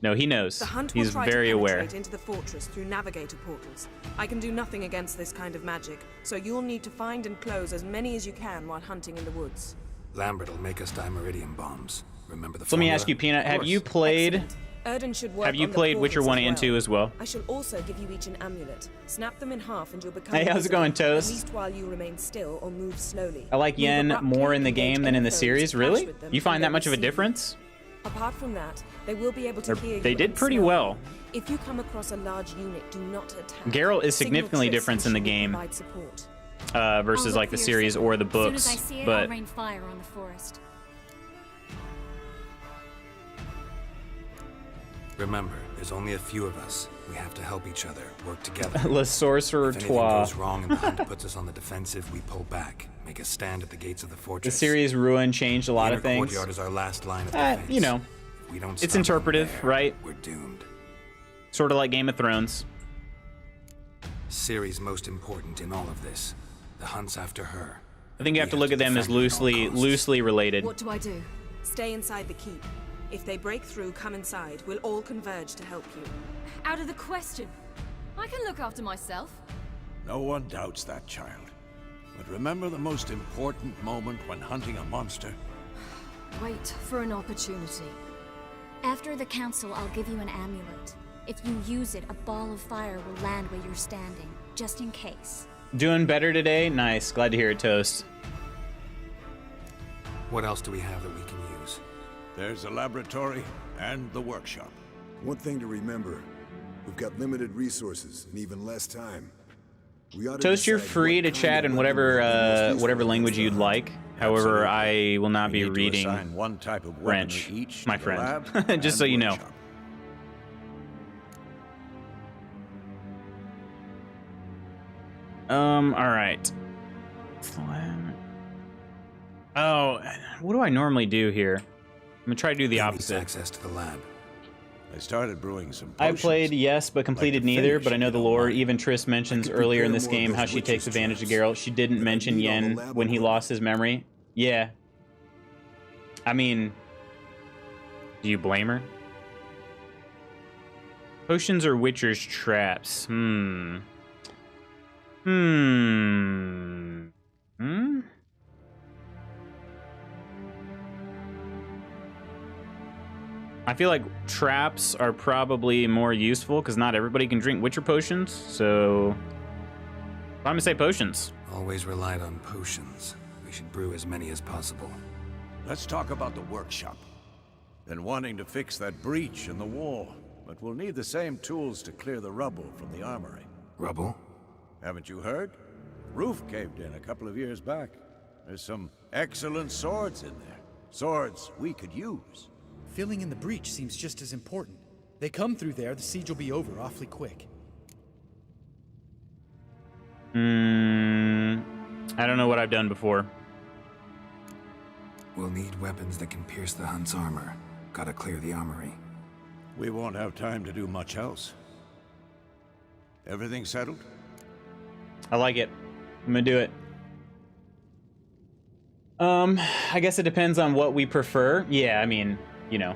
Speaker 2: No, he knows.
Speaker 11: The hunt
Speaker 2: He's
Speaker 11: will try
Speaker 2: very
Speaker 11: to
Speaker 2: aware.
Speaker 11: penetrate into the fortress through navigator portals. I can do nothing against this kind of magic, so you'll need to find and close as many as you can while hunting in the woods.
Speaker 4: Lambert will make us dimeridium bombs. Remember the
Speaker 2: So let me
Speaker 4: formula?
Speaker 2: ask you, Peanut, have you played?
Speaker 11: Erden should work
Speaker 2: Have you
Speaker 11: on the
Speaker 2: played Witcher
Speaker 11: portals
Speaker 2: 1
Speaker 11: as
Speaker 2: and 2 as well?
Speaker 11: I shall also give you each an amulet. Snap them in half and you'll become
Speaker 2: Hey, how's it going,
Speaker 11: invisible,
Speaker 2: Toast?
Speaker 11: At least while you remain still or move slowly.
Speaker 2: I like
Speaker 11: Move
Speaker 2: Yen
Speaker 11: abruptly,
Speaker 2: more in the
Speaker 11: engage
Speaker 2: game than in the
Speaker 11: any foes,
Speaker 2: series.
Speaker 11: clash
Speaker 2: Really?
Speaker 11: with them,
Speaker 2: You find
Speaker 11: and
Speaker 2: that
Speaker 11: they
Speaker 2: much of a
Speaker 11: receive you.
Speaker 2: difference?
Speaker 11: Apart from that, they will be able to hear you.
Speaker 2: They did
Speaker 11: and
Speaker 2: pretty
Speaker 11: smell
Speaker 2: well.
Speaker 11: you. If you come across a large unit, do not attack.
Speaker 2: Geralt is
Speaker 11: Signal
Speaker 2: significantly
Speaker 11: Triss
Speaker 2: different in the
Speaker 11: and she will
Speaker 2: game
Speaker 11: provide support.
Speaker 2: versus
Speaker 10: I'll
Speaker 2: like
Speaker 10: look
Speaker 2: the
Speaker 10: for your
Speaker 2: series
Speaker 10: signal.
Speaker 2: or the
Speaker 10: As soon
Speaker 2: books.
Speaker 10: as I see it,
Speaker 2: But
Speaker 10: I'll rain fire on the forest.
Speaker 4: Remember, there's only a few of us. We have to help each other, work together.
Speaker 2: Le Sorcerer
Speaker 4: If anything
Speaker 2: Trois.
Speaker 4: goes wrong and the hunt puts us on the defensive, we pull back, make a stand at the gates of the
Speaker 2: The
Speaker 4: fortress.
Speaker 2: series Ruin changed a lot
Speaker 4: The
Speaker 2: of
Speaker 4: inner
Speaker 2: things.
Speaker 4: courtyard is our last line of defense.
Speaker 2: You know,
Speaker 4: If we don't
Speaker 2: it's
Speaker 4: stop
Speaker 2: interpretive,
Speaker 4: them there,
Speaker 2: right?
Speaker 4: We're doomed.
Speaker 2: Sort of like Game of Thrones.
Speaker 4: Ciri's most important in all of this. The hunt's after her.
Speaker 2: I think you have to look at them as loosely related.
Speaker 11: What do I do? Stay inside the keep. If they break through, come inside. We'll all converge to help you.
Speaker 8: Out of the question. I can look after myself.
Speaker 9: No one doubts that, child. But remember the most important moment when hunting a monster?
Speaker 8: Wait for an opportunity.
Speaker 10: After the council, I'll give you an amulet. If you use it, a ball of fire will land where you're standing, just in case.
Speaker 2: Doing better today? Nice. Glad to hear it, Toast.
Speaker 4: What else do we have that we can use?
Speaker 9: There's the laboratory and the workshop.
Speaker 12: One thing to remember, we've got limited resources and even less time. We ought to
Speaker 2: Toast, you're
Speaker 12: decide
Speaker 2: free
Speaker 12: what
Speaker 2: to
Speaker 12: kind
Speaker 2: chat
Speaker 12: of
Speaker 2: in
Speaker 12: weapon will be most
Speaker 2: whatever
Speaker 12: useful
Speaker 2: whatever language
Speaker 12: against
Speaker 2: you'd
Speaker 12: the
Speaker 2: like. However, I will not
Speaker 9: We
Speaker 2: be
Speaker 9: need to
Speaker 2: reading
Speaker 9: assign one type of weapon
Speaker 2: French,
Speaker 9: each
Speaker 2: my
Speaker 9: to the
Speaker 2: friend.
Speaker 9: lab and
Speaker 2: Just so you know.
Speaker 9: workshop.
Speaker 2: All right. Oh, what do I normally do here? I'm gonna try to do the
Speaker 4: Who needs
Speaker 2: opposite.
Speaker 4: access to the lab.
Speaker 9: I started brewing some
Speaker 2: I
Speaker 9: potions.
Speaker 2: played, yes, but completed
Speaker 9: to
Speaker 2: neither,
Speaker 9: finish,
Speaker 2: but I know
Speaker 9: if
Speaker 2: the
Speaker 9: you don't
Speaker 2: lore.
Speaker 9: mind.
Speaker 2: Even Triss mentions
Speaker 12: could
Speaker 2: earlier in
Speaker 12: prepare
Speaker 2: this
Speaker 12: more of
Speaker 2: game
Speaker 12: those
Speaker 2: how she takes
Speaker 12: witches'
Speaker 2: advantage of
Speaker 12: traps.
Speaker 2: Geralt. She didn't
Speaker 12: But I
Speaker 2: mention
Speaker 12: need all the
Speaker 2: Yen
Speaker 12: lab
Speaker 2: when he
Speaker 12: equipment.
Speaker 2: lost his memory. Yeah. I mean, do you blame her? Potions or Witcher's traps? I feel like traps are probably more useful because not everybody can drink Witcher potions. So I'm gonna say potions.
Speaker 4: Always relied on potions. We should brew as many as possible.
Speaker 9: Let's talk about the workshop. Been wanting to fix that breach in the wall, but we'll need the same tools to clear the rubble from the armory.
Speaker 4: Rubble?
Speaker 9: Haven't you heard? Roof caved in a couple of years back. There's some excellent swords in there. Swords we could use.
Speaker 15: Filling in the breach seems just as important. They come through there, the siege will be over awfully quick.
Speaker 2: I don't know what I've done before.
Speaker 4: We'll need weapons that can pierce the Hunt's armor. Gotta clear the armory.
Speaker 9: We won't have time to do much else. Everything settled?
Speaker 2: I like it. I'm gonna do it. I guess it depends on what we prefer. Yeah, I mean, you know,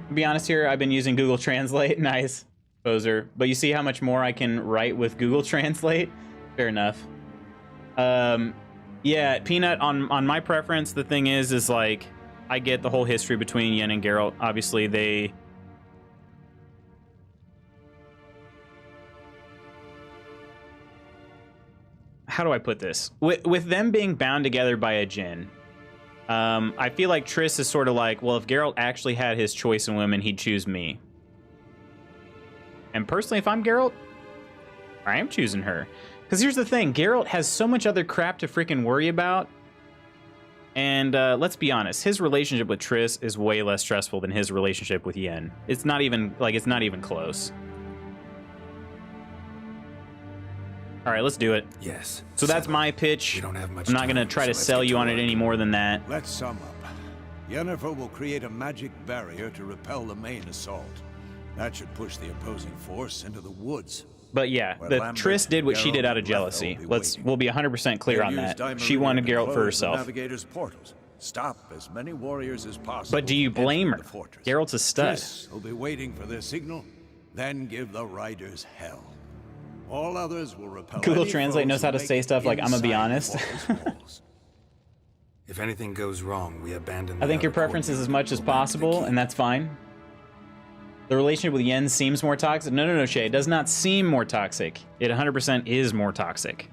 Speaker 2: to be honest here, I've been using Google Translate. Nice, poser. But you see how much more I can write with Google Translate? Fair enough. Yeah, Peanut, on my preference, the thing is like, I get the whole history between Yen and Geralt. Obviously, they... How do I put this? With them being bound together by a djinn, I feel like Triss is sort of like, well, if Geralt actually had his choice in women, he'd choose me. And personally, if I'm Geralt, I am choosing her. Because here's the thing, Geralt has so much other crap to freaking worry about. And let's be honest, his relationship with Triss is way less stressful than his relationship with Yen. It's not even close. All right, let's do it.
Speaker 4: Yes.
Speaker 2: So that's my pitch.
Speaker 4: We don't have much
Speaker 2: I'm not going to
Speaker 4: time,
Speaker 2: try to
Speaker 4: so let's
Speaker 2: sell
Speaker 4: get
Speaker 2: you
Speaker 4: to
Speaker 2: on it
Speaker 4: work.
Speaker 2: any more than that.
Speaker 9: Let's sum up. Yennefer will create a magic barrier to repel the main assault. That should push the opposing force into the woods.
Speaker 2: But yeah,
Speaker 9: Where
Speaker 2: the
Speaker 9: Lambert,
Speaker 2: Triss did what she
Speaker 9: Geralt,
Speaker 2: did out of
Speaker 9: and
Speaker 2: jealousy.
Speaker 9: Letho
Speaker 2: We'll be 100% clear on that. She
Speaker 9: Daemerys
Speaker 2: wanted
Speaker 9: to
Speaker 2: Geralt
Speaker 9: close
Speaker 2: for
Speaker 9: the
Speaker 2: herself.
Speaker 9: Navigator's portals. Stop as many warriors as possible.
Speaker 2: But do you
Speaker 9: from
Speaker 2: blame her?
Speaker 9: entering the fortress.
Speaker 2: Geralt's a stud.
Speaker 9: Triss will be waiting for their signal, then give the riders hell. All others will repel.
Speaker 2: Google
Speaker 9: any
Speaker 2: Translate
Speaker 9: foes
Speaker 2: knows
Speaker 9: who
Speaker 2: how to
Speaker 9: make
Speaker 2: say
Speaker 9: it
Speaker 2: stuff like, I'm gonna be
Speaker 9: inside the
Speaker 2: honest.
Speaker 9: fortress walls.
Speaker 4: If anything goes wrong, we abandon.
Speaker 2: I think your preference is as much as possible, and that's fine. The relationship with Yen seems more toxic. No, Shay. It does not seem more toxic. It 100% is more toxic.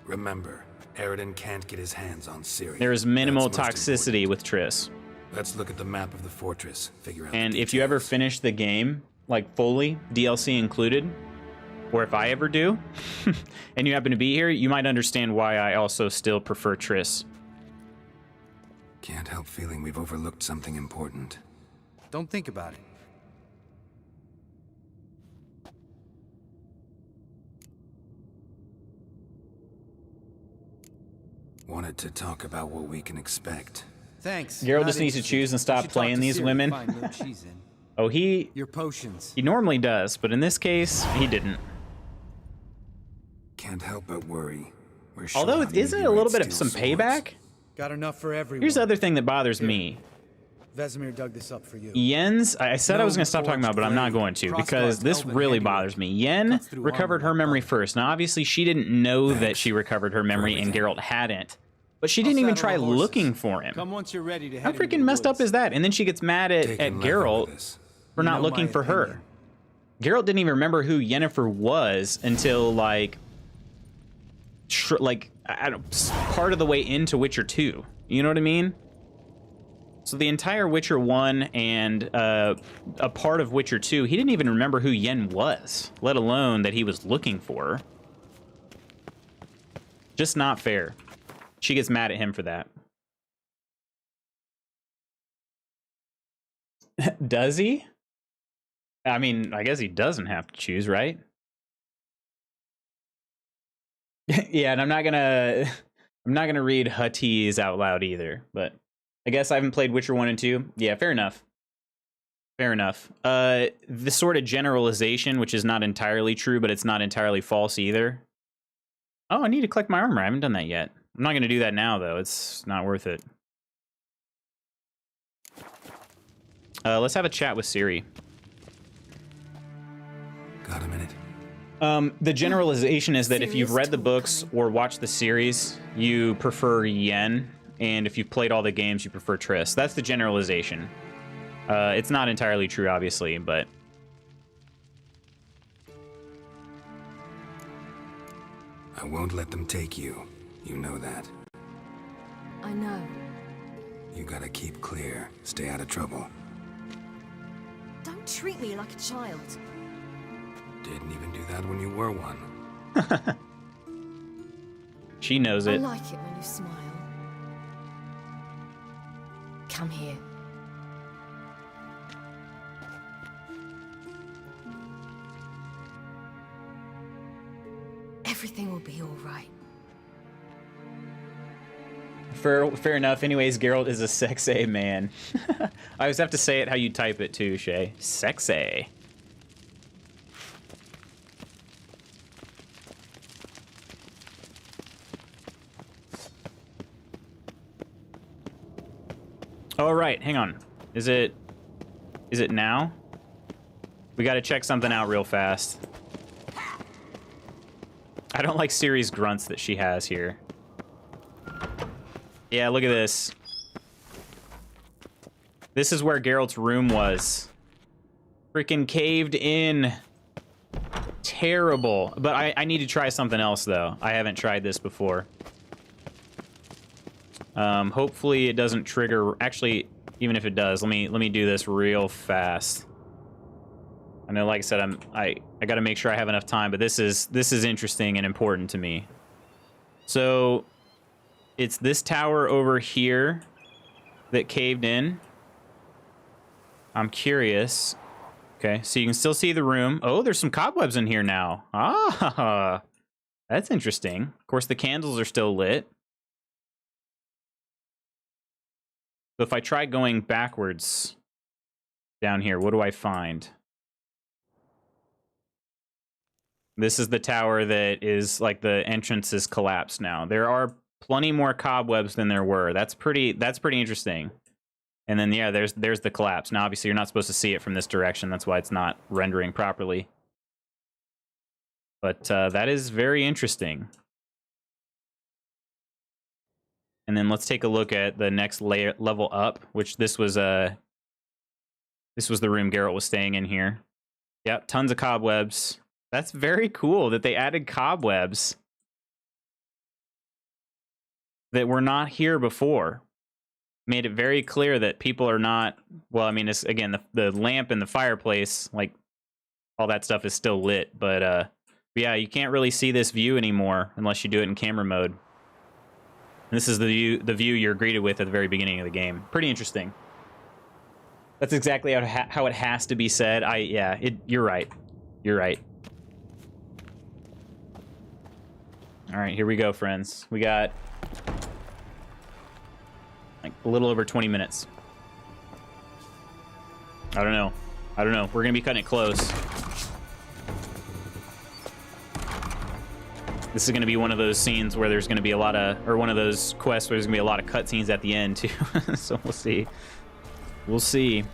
Speaker 4: Remember, Eridan can't get his hands on Ciri.
Speaker 2: There is minimal
Speaker 4: That's most
Speaker 2: toxicity with Triss.
Speaker 4: important. Let's look at the map of the fortress. Figure out.
Speaker 2: And
Speaker 4: the
Speaker 2: if you ever
Speaker 4: details.
Speaker 2: finish the game, like fully, DLC included, or if I ever do, and you happen to be here, you might understand why I also still prefer Triss.
Speaker 4: Can't help feeling we've overlooked something important.
Speaker 15: Don't think about it.
Speaker 4: Wanted to talk about what we can expect.
Speaker 15: Thanks.
Speaker 2: Geralt
Speaker 15: not
Speaker 2: just needs to
Speaker 15: interested.
Speaker 2: choose and
Speaker 15: You
Speaker 2: stop
Speaker 15: should talk
Speaker 2: playing
Speaker 15: to
Speaker 2: these
Speaker 15: Ciri to
Speaker 2: women.
Speaker 15: find what she's in.
Speaker 2: Oh, he
Speaker 15: Your potions.
Speaker 2: normally does, but in this case, he didn't.
Speaker 4: Can't help but worry. We're
Speaker 2: Although,
Speaker 4: short on
Speaker 2: isn't it a little bit of
Speaker 4: meteorite
Speaker 2: some
Speaker 4: steel swords.
Speaker 2: payback?
Speaker 15: Got enough for everyone.
Speaker 2: Here's the other thing that bothers me.
Speaker 15: Vesemir dug this up for you.
Speaker 2: Yen's, I said I was going to stop talking about it, but I'm not going to, because this really bothers me. Yen recovered her memory first. Now, obviously, she didn't know that she recovered her memory and Geralt hadn't. But she didn't even try looking for him.
Speaker 15: Come once you're ready to
Speaker 2: How
Speaker 15: head into
Speaker 2: freaking
Speaker 15: the
Speaker 2: messed up
Speaker 15: woods.
Speaker 2: is that? And then she gets mad at Geralt for not
Speaker 15: know
Speaker 2: looking
Speaker 15: my
Speaker 2: for her.
Speaker 15: opinion.
Speaker 2: Geralt didn't even remember who Yennefer was until, like I don't, part of the way into Witcher 2. You know what I mean? So the entire Witcher 1 and a part of Witcher 2, he didn't even remember who Yen was, let alone that he was looking for her. Just not fair. She gets mad at him for that. Does he? I mean, I guess he doesn't have to choose, right? Yeah, and I'm not gonna read Hutties out loud either, but I guess I haven't played Witcher 1 and 2. Yeah, fair enough. Fair enough. The sort of generalization, which is not entirely true, but it's not entirely false either. Oh, I need to collect my armor. I haven't done that yet. I'm not going to do that now, though. It's not worth it. Let's have a chat with Ciri.
Speaker 4: Got a minute?
Speaker 2: The generalization is that if you've read the books or watched the series, you prefer Yen, and if you've played all the games, you prefer Triss. That's the generalization. It's not entirely true, obviously, but...
Speaker 4: I won't let them take you. You know that.
Speaker 8: I know.
Speaker 4: You gotta keep clear. Stay out of trouble.
Speaker 8: Don't treat me like a child.
Speaker 4: Didn't even do that when you were one.
Speaker 2: She knows
Speaker 8: I
Speaker 2: it.
Speaker 8: like it when you smile. Come here. Everything will be all right.
Speaker 2: Fair enough. Anyways, Geralt is a sexy man. I always have to say it how you type it too, Shay. Sexy. All right, hang on. Is it now? We got to check something out real fast. I don't like Ciri's grunts that she has here. Yeah, look at this. This is where Geralt's room was. Freaking caved in. Terrible. But I need to try something else, though. I haven't tried this before. Hopefully it doesn't trigger... Actually, even if it does, let me do this real fast. I know, like I said, I got to make sure I have enough time, but this is interesting and important to me. So... It's this tower over here that caved in. I'm curious. Okay, so you can still see the room. Oh, there's some cobwebs in here now. Ah, that's interesting. Of course, the candles are still lit. So if I try going backwards down here, what do I find? This is the tower that is like the entrance is collapsed now. There are plenty more cobwebs than there were. That's pretty interesting. And then yeah, there's the collapse. Now obviously you're not supposed to see it from this direction. That's why it's not rendering properly. But that is very interesting. And then let's take a look at the next level up, which this was the room Geralt was staying in here. Yep, tons of cobwebs. That's very cool that they added cobwebs that were not here before. Made it very clear that people are not... Well, I mean, it's, again, the lamp in the fireplace, like, all that stuff is still lit. But yeah, you can't really see this view anymore unless you do it in camera mode. And this is the view you're greeted with at the very beginning of the game. Pretty interesting. That's exactly how it has to be said. Yeah, you're right. You're right. All right, here we go, friends. We got... like a little over 20 minutes. I don't know. We're gonna be cutting it close. This is gonna be one of those scenes where there's gonna be a lot of, or one of those quests where there's gonna be a lot of cutscenes at the end too. So we'll see. We'll see.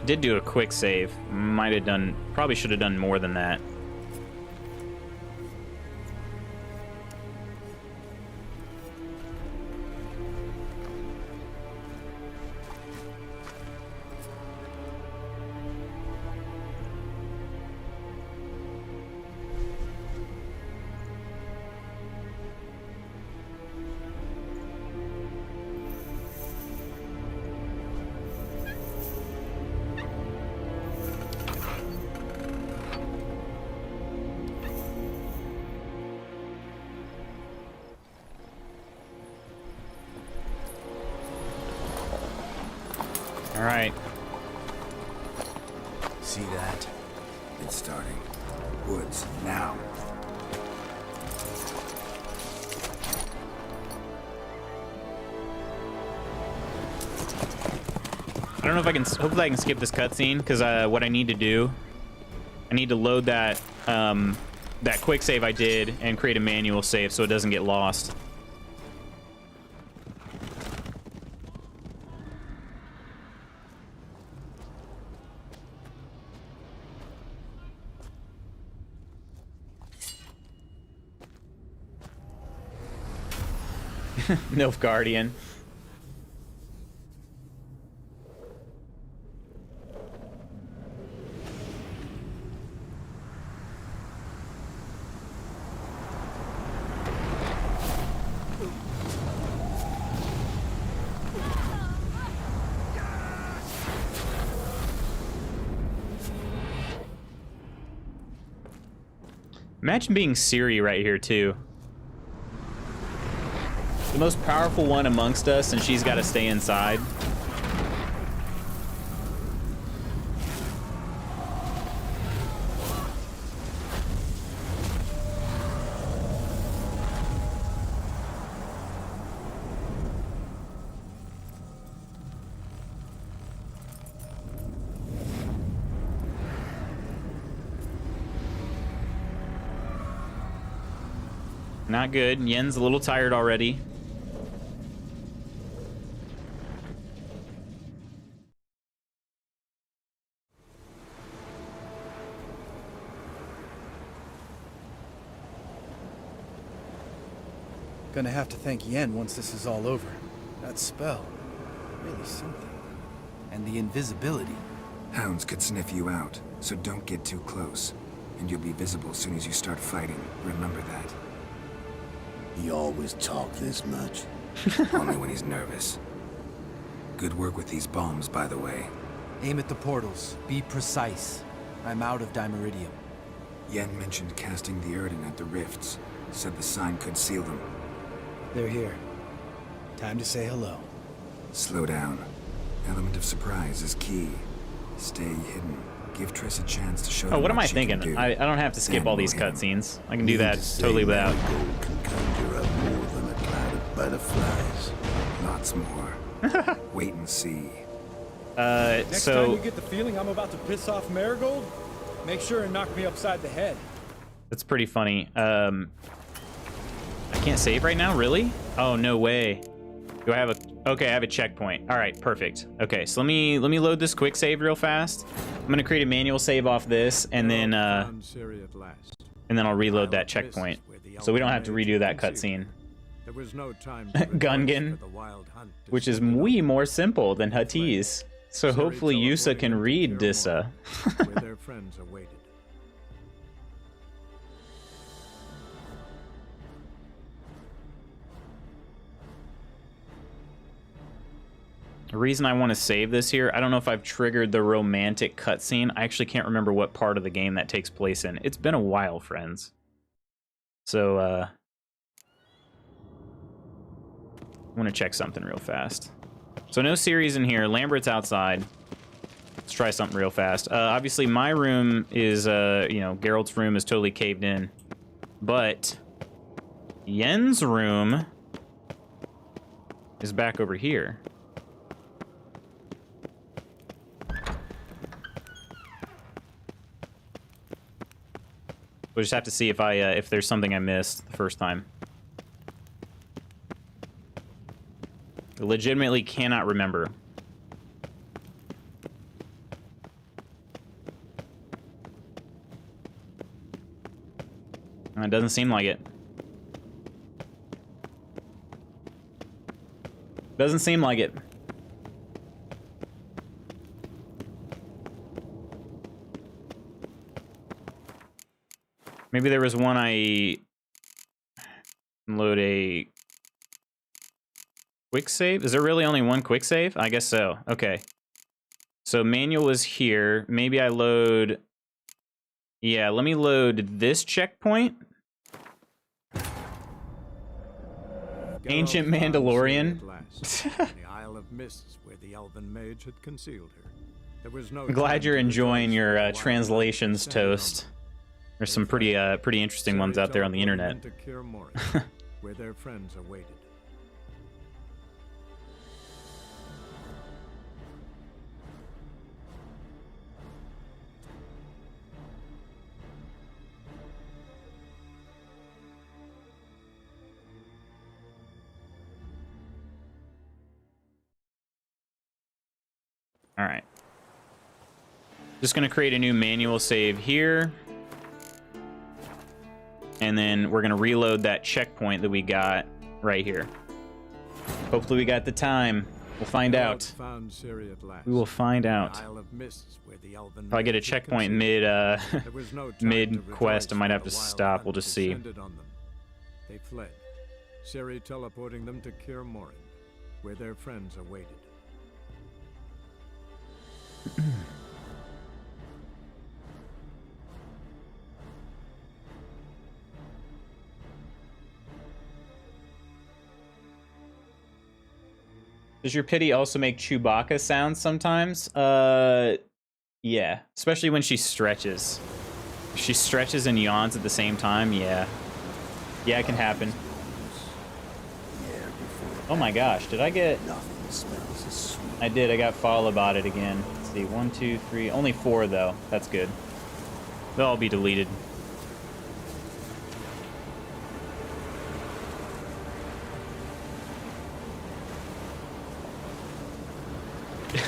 Speaker 2: Did do a quick save. Might have done, probably should have done more than that. All right.
Speaker 4: See that? It's starting. Woods, now.
Speaker 2: I don't know if I can, hopefully I can skip this cutscene, because what I need to do, I need to load that, that quick save I did and create a manual save so it doesn't get lost. Nilfgaardian. Imagine being Ciri right here, too. The most powerful one amongst us, and she's got to stay inside. Not good. Yen's a little tired already.
Speaker 15: Gonna have to thank Yen once this is all over. That spell, really something. And the invisibility.
Speaker 4: Hounds could sniff you out, so don't get too close. And you'll be visible as soon as you start fighting. Remember that.
Speaker 1: He always talk this much.
Speaker 4: Only when he's nervous. Good work with these bombs, by the way.
Speaker 15: Aim at the portals. Be precise. I'm out of Dimeridium.
Speaker 4: Yen mentioned casting the Erden at the rifts. Said the sign could seal them.
Speaker 15: They're here. Time to say hello.
Speaker 4: Slow down. Element of surprise is key. Stay hidden. Give Triss a chance to show
Speaker 2: Oh, what am I
Speaker 4: she can
Speaker 2: thinking?
Speaker 4: do.
Speaker 2: I don't have to skip
Speaker 4: Then
Speaker 2: all these
Speaker 4: we'll hit
Speaker 2: cutscenes. I can do that totally without.
Speaker 1: Marigold can conjure up more than a cloud of butterflies.
Speaker 4: Lots more. Wait and see.
Speaker 15: Next time you get the feeling I'm about to piss off Marigold, make sure and knock me upside the head.
Speaker 2: That's pretty funny. I can't save right now, really? Oh, no way. Do I have a... Okay, I have a checkpoint. All right, perfect. Okay, so let me load this quick save real fast. I'm gonna create a manual save off this, and then I'll reload that checkpoint, so we don't have to redo that cutscene. Gungan, which is way more simple than Huttese. So hopefully Yusa can read Dissa.
Speaker 3: Where their friends awaited.
Speaker 2: The reason I want to save this here, I don't know if I've triggered the romantic cutscene. I actually can't remember what part of the game that takes place in. It's been a while, friends. So, I want to check something real fast. So no Ciri's in here. Lambert's outside. Let's try something real fast. Obviously, my room is, you know, Geralt's room is totally caved in. But Yen's room is back over here. We'll just have to see if if there's something I missed the first time. I legitimately cannot remember. It doesn't seem like it. Doesn't seem like it. Maybe there was one I load a quick save. Is there really only one quick save? I guess so. Okay. So manual is here. Maybe I load... Yeah, let me load this checkpoint. Ancient Mandalorian.
Speaker 3: The Isle of Mists, where the elven mage had concealed her. There was no
Speaker 2: I'm glad you're enjoying your translations, Toast. There's some pretty interesting ones out there on the internet.
Speaker 3: Where their friends awaited.
Speaker 2: All right. Just gonna create a new manual save here. And then we're gonna reload that checkpoint that we got right here. Hopefully we got the time. We'll find out.
Speaker 3: Found Ciri at last.
Speaker 2: We will find out.
Speaker 3: The Isle of Mists, where the elven
Speaker 2: If I get a
Speaker 3: race had
Speaker 2: checkpoint
Speaker 3: conceived.
Speaker 2: mid
Speaker 3: There was no time
Speaker 2: mid
Speaker 3: to
Speaker 2: quest, I
Speaker 3: rejoice
Speaker 2: might
Speaker 3: when
Speaker 2: have to
Speaker 3: the wild
Speaker 2: stop. We'll
Speaker 3: hunt
Speaker 2: just see.
Speaker 3: descended on them. They fled, Ciri teleporting them to Kaer Morhen, where their friends awaited.
Speaker 2: Does your pity also make Chewbacca sounds sometimes? Yeah. Especially when she stretches. If she stretches and yawns at the same time, yeah. Yeah, it can happen. Oh my gosh, did I get... I did, I got Fall About It again. Let's see, 1, 2, 3, only 4 though. That's good. They'll all be deleted.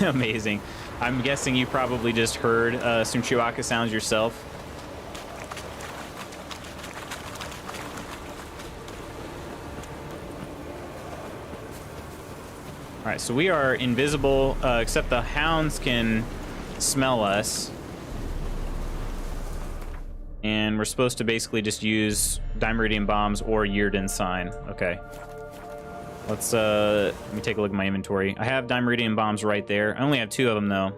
Speaker 2: Amazing. I'm guessing you probably just heard some Chewbacca sounds yourself. Alright, so we are invisible, except the hounds can smell us. And we're supposed to basically just use Dimeridian bombs or Yrden sign. Okay. Let's, let me take a look at my inventory. I have Dimeridian bombs right there. I only have 2 of them, though.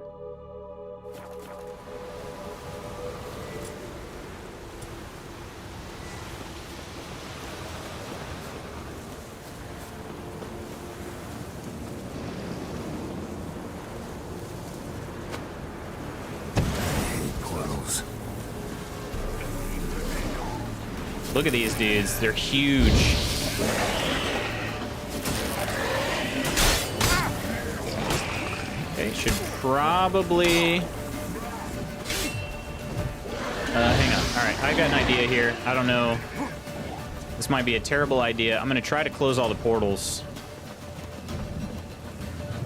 Speaker 2: Look at these dudes. They're huge. Okay, should probably... hang on. Alright, I got an idea here. I don't know. This might be a terrible idea. I'm gonna try to close all the portals.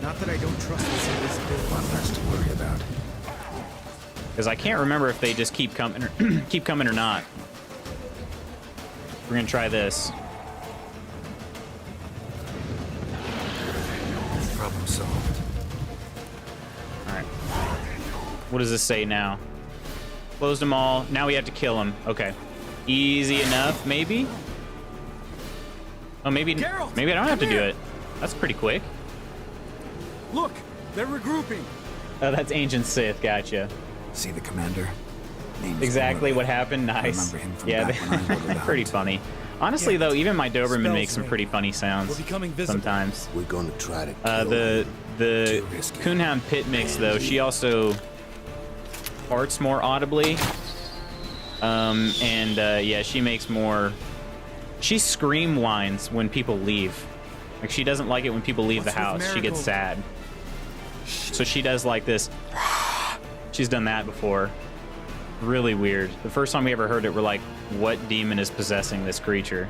Speaker 15: Not that I don't trust this invisibility.
Speaker 4: One less to worry about.
Speaker 2: Because I can't remember if they just keep coming or, keep coming or not. We're gonna try this.
Speaker 4: Problem solved.
Speaker 2: Alright. What does this say now? Closed them all. Now we have to kill them. Okay. Easy enough, maybe? Oh, maybe maybe I don't have to do it. That's pretty quick.
Speaker 13: Look, they're regrouping.
Speaker 2: Oh, that's Ancient Sith. Gotcha.
Speaker 4: See the commander? Name's
Speaker 2: Exactly
Speaker 4: Emily.
Speaker 2: what happened. Nice.
Speaker 4: I remember him from
Speaker 2: Yeah,
Speaker 4: back when I ordered the
Speaker 2: pretty
Speaker 4: hunt.
Speaker 2: funny. Honestly, though, even my Doberman
Speaker 15: Spells
Speaker 2: makes some
Speaker 15: ring.
Speaker 2: pretty funny sounds
Speaker 15: We're becoming visible.
Speaker 2: sometimes.
Speaker 12: We're gonna try to kill
Speaker 2: The
Speaker 12: Too risky.
Speaker 2: Coonhound Pit Mix, though, she also farts more audibly. Yeah, she makes more... She scream whines when people leave. Like, she doesn't like it when people leave the house. She gets sad. So she does like this. She's done that before. Really weird. The first time we ever heard it, we're like, what demon is possessing this creature?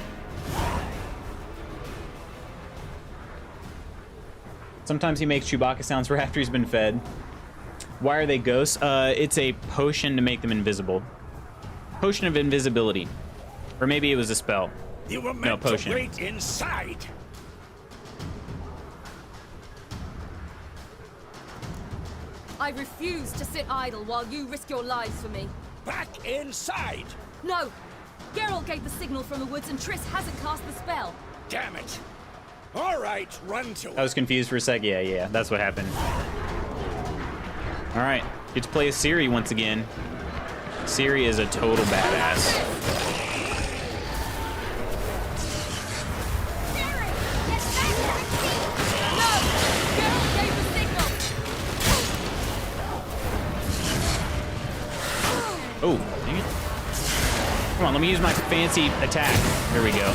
Speaker 2: Sometimes he makes Chewbacca sounds for after he's been fed. Why are they ghosts? It's a potion to make them invisible. Potion of invisibility. Or maybe it was a spell.
Speaker 5: You were
Speaker 2: No,
Speaker 5: meant to
Speaker 2: potion.
Speaker 5: wait inside.
Speaker 8: I refuse to sit idle while you risk your lives for me.
Speaker 5: Back inside.
Speaker 8: No! Geralt gave the signal from the woods and Triss hasn't cast the spell.
Speaker 5: Damn it. All right, run to it.
Speaker 2: I was confused for a sec. Yeah, that's what happened. All right, get to play as Ciri once again. Ciri is a total badass. Oh, dang it. Come on, let me use my fancy attack. There we go.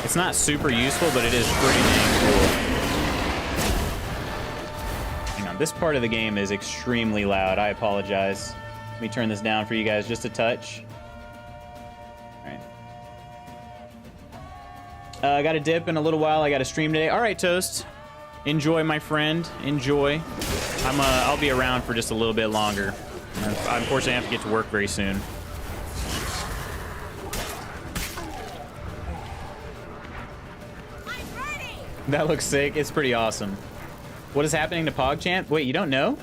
Speaker 2: It's not super useful, but it is pretty dang cool. Hang on, this part of the game is extremely loud. I apologize. Let me turn this down for you guys just a touch. All right. I got a dip in a little while. I got a stream today. All right, Toast. Enjoy, my friend. Enjoy. I'll be around for just a little bit longer. I unfortunately have to get to work very soon. That looks sick. It's pretty awesome. What is happening to PogChamp? Wait, you don't know?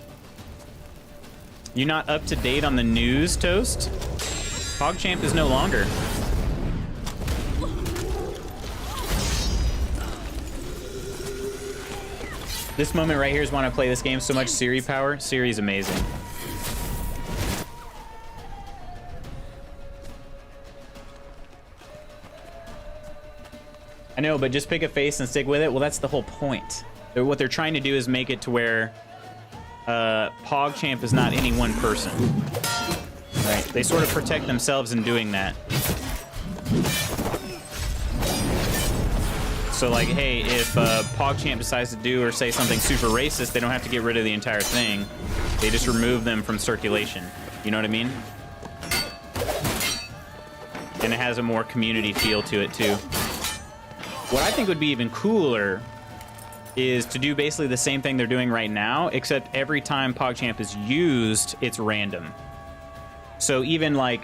Speaker 2: You're not up to date on the news, Toast? PogChamp is no longer. This moment right here is when I play this game so much. Ciri power. Ciri's amazing. I know, but just pick a face and stick with it. Well, that's the whole point. What they're trying to do is make it to where PogChamp is not any one person. Right? They sort of protect themselves in doing that. So, like, hey, if PogChamp decides to do or say something super racist, they don't have to get rid of the entire thing. They just remove them from circulation. You know what I mean? And it has a more community feel to it, too. What I think would be even cooler is to do basically the same thing they're doing right now, except every time PogChamp is used, it's random. So even, like,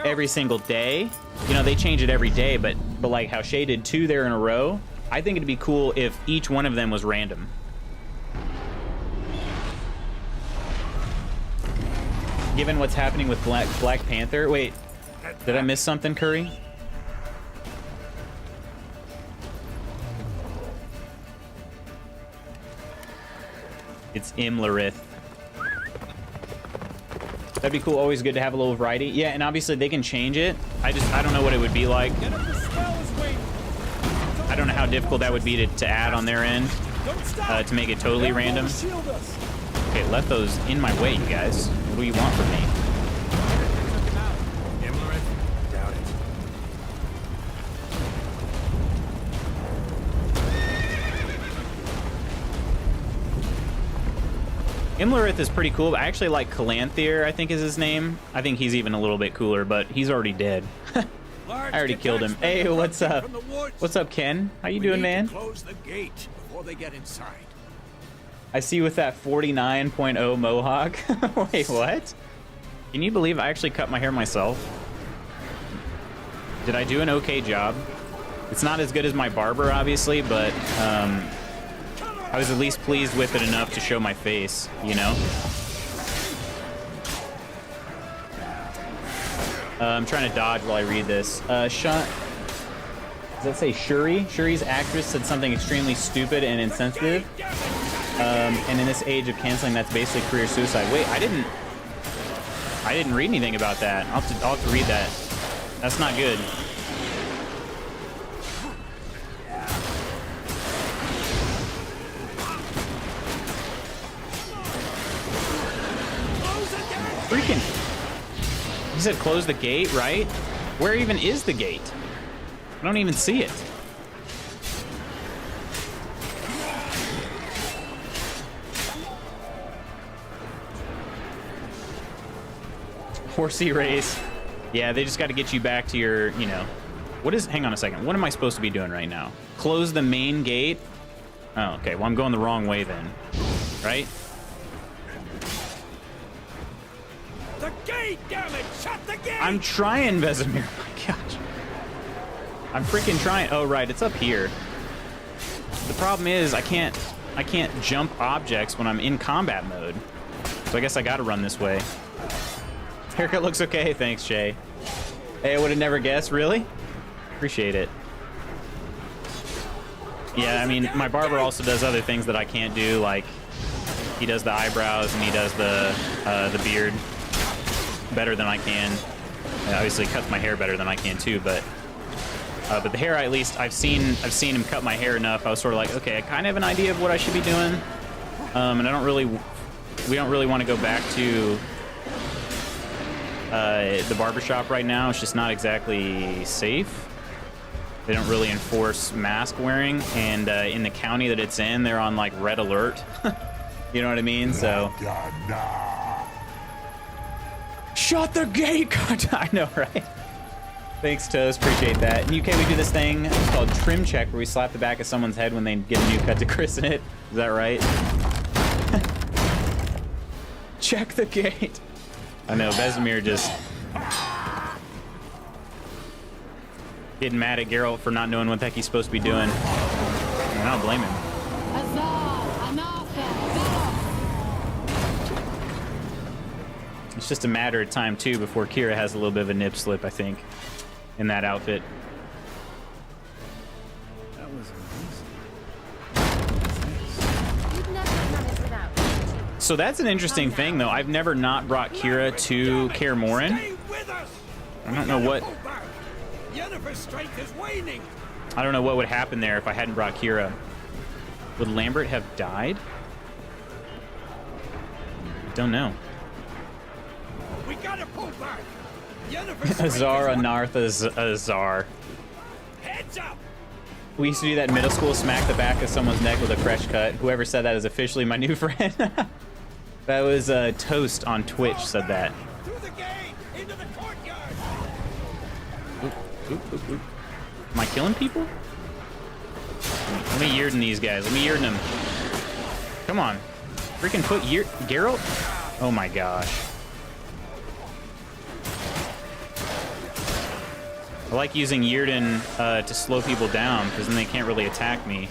Speaker 2: every single day, you know, they change it every day, but like how Shay did 2 there in a row, I think it'd be cool if each one of them was random. Given what's happening with Black Panther. Wait, did I miss something, Curry? It's Imlerith. That'd be cool. Always good to have a little variety. Yeah, and obviously they can change it. I don't know what it would be like. I don't know how difficult that would be to add on their end to make it totally random. Okay, let those in my way, you guys. What do you want from me?
Speaker 3: Doubt it.
Speaker 2: Imlerith is pretty cool. I actually like Calanthier, I think is his name. I think he's even a little bit cooler, but he's already dead. I already killed him. Hey, what's up? What's up, Ken? How you doing, man?
Speaker 9: Close the gate before they get inside.
Speaker 2: I see you with that 49.0 mohawk. Wait, what? Can you believe I actually cut my hair myself? Did I do an okay job? It's not as good as my barber, obviously, but I was at least pleased with it enough to show my face, you know? I'm trying to dodge while I read this. Does that say Ciri? Shuri's actress said something extremely stupid and insensitive. And in this age of canceling, that's basically career suicide. Wait, I didn't read anything about that. I'll have to read that. That's not good. Freaking... He said close the gate, right? Where even is the gate? I don't even see it. Horsey race. Yeah, they just got to get you back to your, you know... What is... Hang on a second. What am I supposed to be doing right now? Close the main gate? Oh, okay. Well, I'm going the wrong way then. Right?
Speaker 3: The gate, damn it! Shut the gate!
Speaker 2: I'm trying, Vesemir. Oh my gosh. I'm freaking trying. Oh, right. It's up here. The problem is I can't jump objects when I'm in combat mode. So I guess I gotta run this way. Haircut looks okay. Thanks, Shay. Hey, I would have never guessed. Really? Appreciate it. Yeah, I mean, my barber also does other things that I can't do. Like, he does the eyebrows and he does the beard better than I can. And obviously cuts my hair better than I can too, but the hair, at least I've seen him cut my hair enough. I was sort of like, okay, I kind of have an idea of what I should be doing, and we don't really want to go back to the barbershop right now. It's just not exactly safe. They don't really enforce mask wearing, and in the county that it's in, they're on like red alert. You know what I mean? So. Shut the gate! God, I know, right? Thanks, Toast. Appreciate that. In UK, we do this thing called trim check, where we slap the back of someone's head when they get a new cut to christen it. Is that right? Check the gate. I know, Vesemir just getting mad at Geralt for not knowing what the heck he's supposed to be doing. I don't blame him. It's just a matter of time, too, before Ciri has a little bit of a nip slip, I think, in that outfit.
Speaker 15: That was amazing.
Speaker 2: So that's an interesting thing, though. I've never not brought Ciri to Kaer Morhen. I don't know what...
Speaker 3: Yennefer's strength is waning.
Speaker 2: I don't know what would happen there if I hadn't brought Ciri. Would Lambert have died? Don't know.
Speaker 3: We gotta pull back.
Speaker 2: Azar Anartha's Azar.
Speaker 3: Heads up.
Speaker 2: We used to do that in middle school, smack the back of someone's neck with a fresh cut. Whoever said that is officially my new friend. That was Toast on Twitch said that.
Speaker 3: Through the gate, into the courtyard.
Speaker 2: Oop. Am I killing people? Let me Yirden these guys. Let me Yirden them. Come on. Freaking put Geralt? Oh my gosh. I like using Yirden to slow people down, because then they can't really attack me.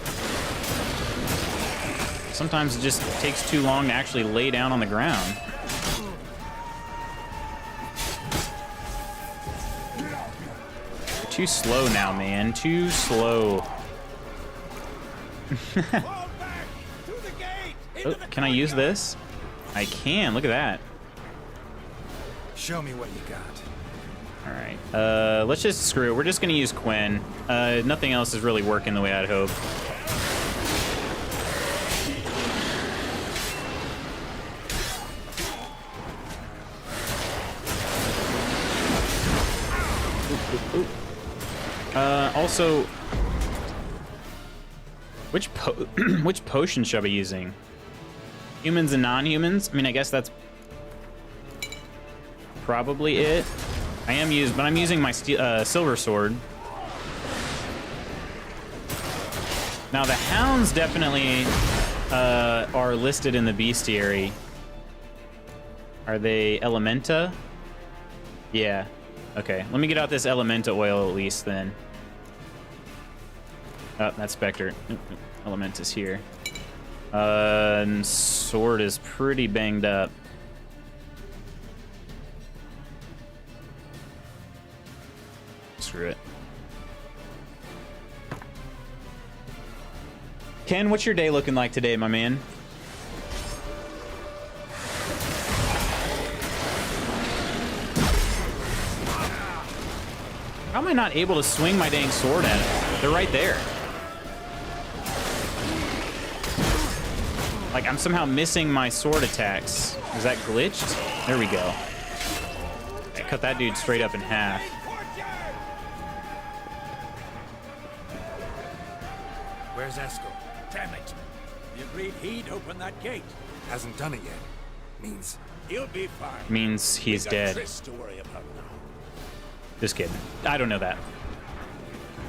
Speaker 2: Sometimes it just takes too long to actually lay down on the ground. You're too slow now, man. Too slow. Oh, can I use this? I can. Look at that.
Speaker 15: Show me what you got.
Speaker 2: All right. Let's just screw it. We're just going to use Quen. Nothing else is really working the way I'd hope. Also, which potion should I be using? Humans and non-humans? I mean, I guess that's probably it. I'm using my silver sword. Now the hounds definitely are listed in the bestiary. Are they Elementa? Yeah. Okay. Let me get out this Elementa oil at least then. Oh, that's Spectre. Elementa's here. And sword is pretty banged up. Screw it. Ken, what's your day looking like today, my man? How am I not able to swing my dang sword at it? They're right there. Like, I'm somehow missing my sword attacks. Is that glitched? There we go. I cut that dude straight up in half.
Speaker 3: Where's Eskel? Damn it! He agreed he'd open that gate.
Speaker 4: Hasn't done it yet. Means
Speaker 3: he'll be fine.
Speaker 2: Means he's dead.
Speaker 3: Triss to worry about now.
Speaker 2: Just kidding. I don't know that.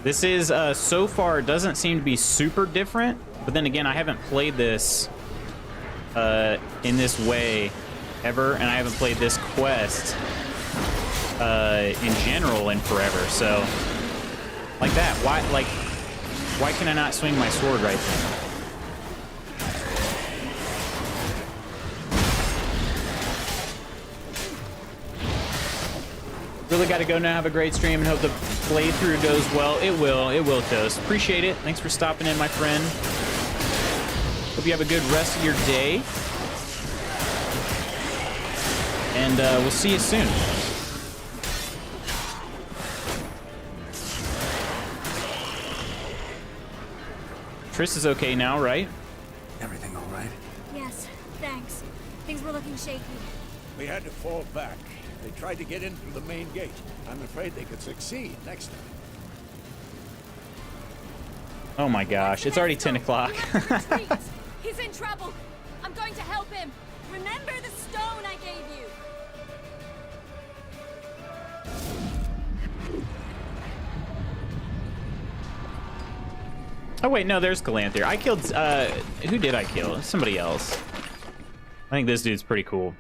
Speaker 2: This is, so far, doesn't seem to be super different. But then again, I haven't played this in this way ever. And I haven't played this quest in general in forever. So, like that. Why can I not swing my sword right then? Really got to go now. Have a great stream and hope the playthrough goes well. It will, Toast. Appreciate it. Thanks for stopping in, my friend. Hope you have a good rest of your day. And we'll see you soon. Triss is okay now, right?
Speaker 4: everything all right?
Speaker 10: Yes, thanks. Things were looking shaky.
Speaker 9: We had to fall back. They tried to get in through the main gate. I'm afraid they could succeed next time.
Speaker 2: Oh my gosh, it's already 10 o'clock.
Speaker 10: He's in trouble. I'm going to help him. Remember the stone I gave you.
Speaker 2: Oh wait, no, there's Galanthir. I killed, who did I kill? Somebody else. I think this dude's pretty cool.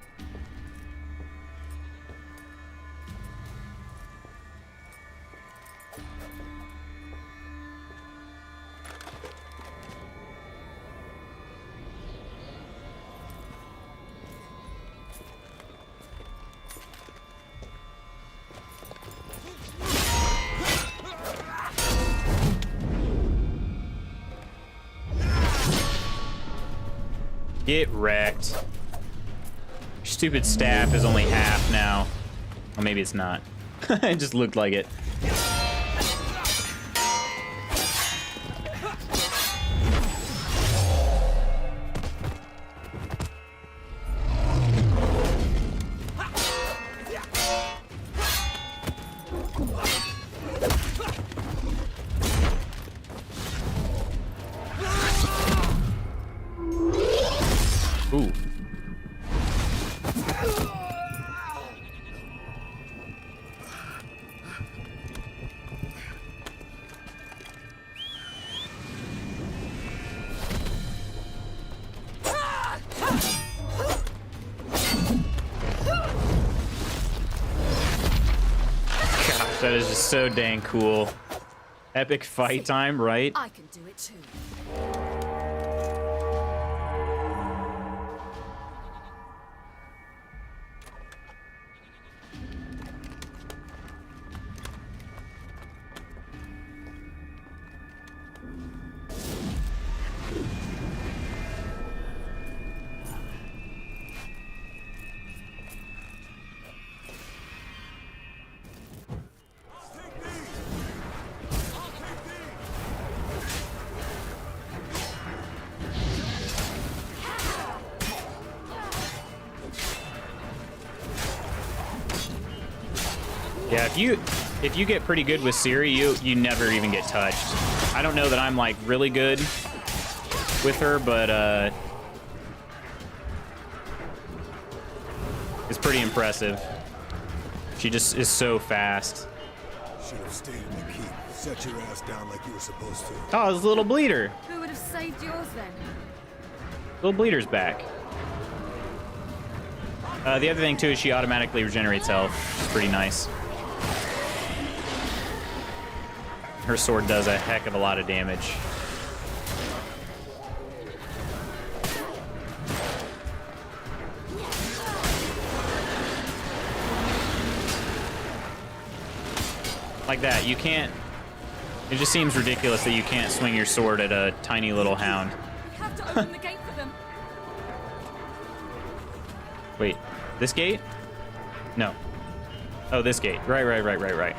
Speaker 2: Get wrecked. Your stupid staff is only half now. Or maybe it's not. It just looked like it. Ooh. Gosh, that is just so dang cool. Epic fight time, right?
Speaker 8: I can do it too.
Speaker 2: Yeah, if you get pretty good with Ciri, you never even get touched. I don't know that I'm like really good with her, but it's pretty impressive. She just is so fast.
Speaker 12: Should have stayed in the keep. Set your ass down like you were supposed to.
Speaker 2: Oh, it's a little bleeder.
Speaker 8: Who would have saved yours then?
Speaker 2: Little bleeder's back. The other thing too is she automatically regenerates health. It's pretty nice. Her sword does a heck of a lot of damage. Like that, you can't... It just seems ridiculous that you can't swing your sword at a tiny little hound.
Speaker 8: We have to open the gate for them.
Speaker 2: Wait, this gate? No. Oh, this gate. Right.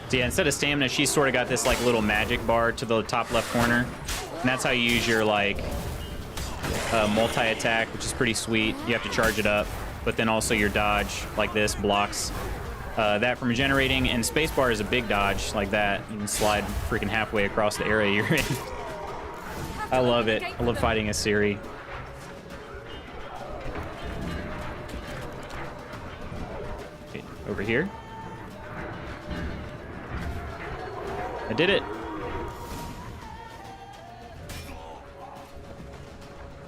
Speaker 2: So yeah, instead of stamina, she's sort of got this like little magic bar to the top left corner. And that's how you use your like multi-attack, which is pretty sweet. You have to charge it up, but then also your dodge like this blocks that from regenerating, and spacebar is a big dodge like that. You can slide freaking halfway across the area you're in. I love it. I love fighting as Ciri. Okay, over here. I did it.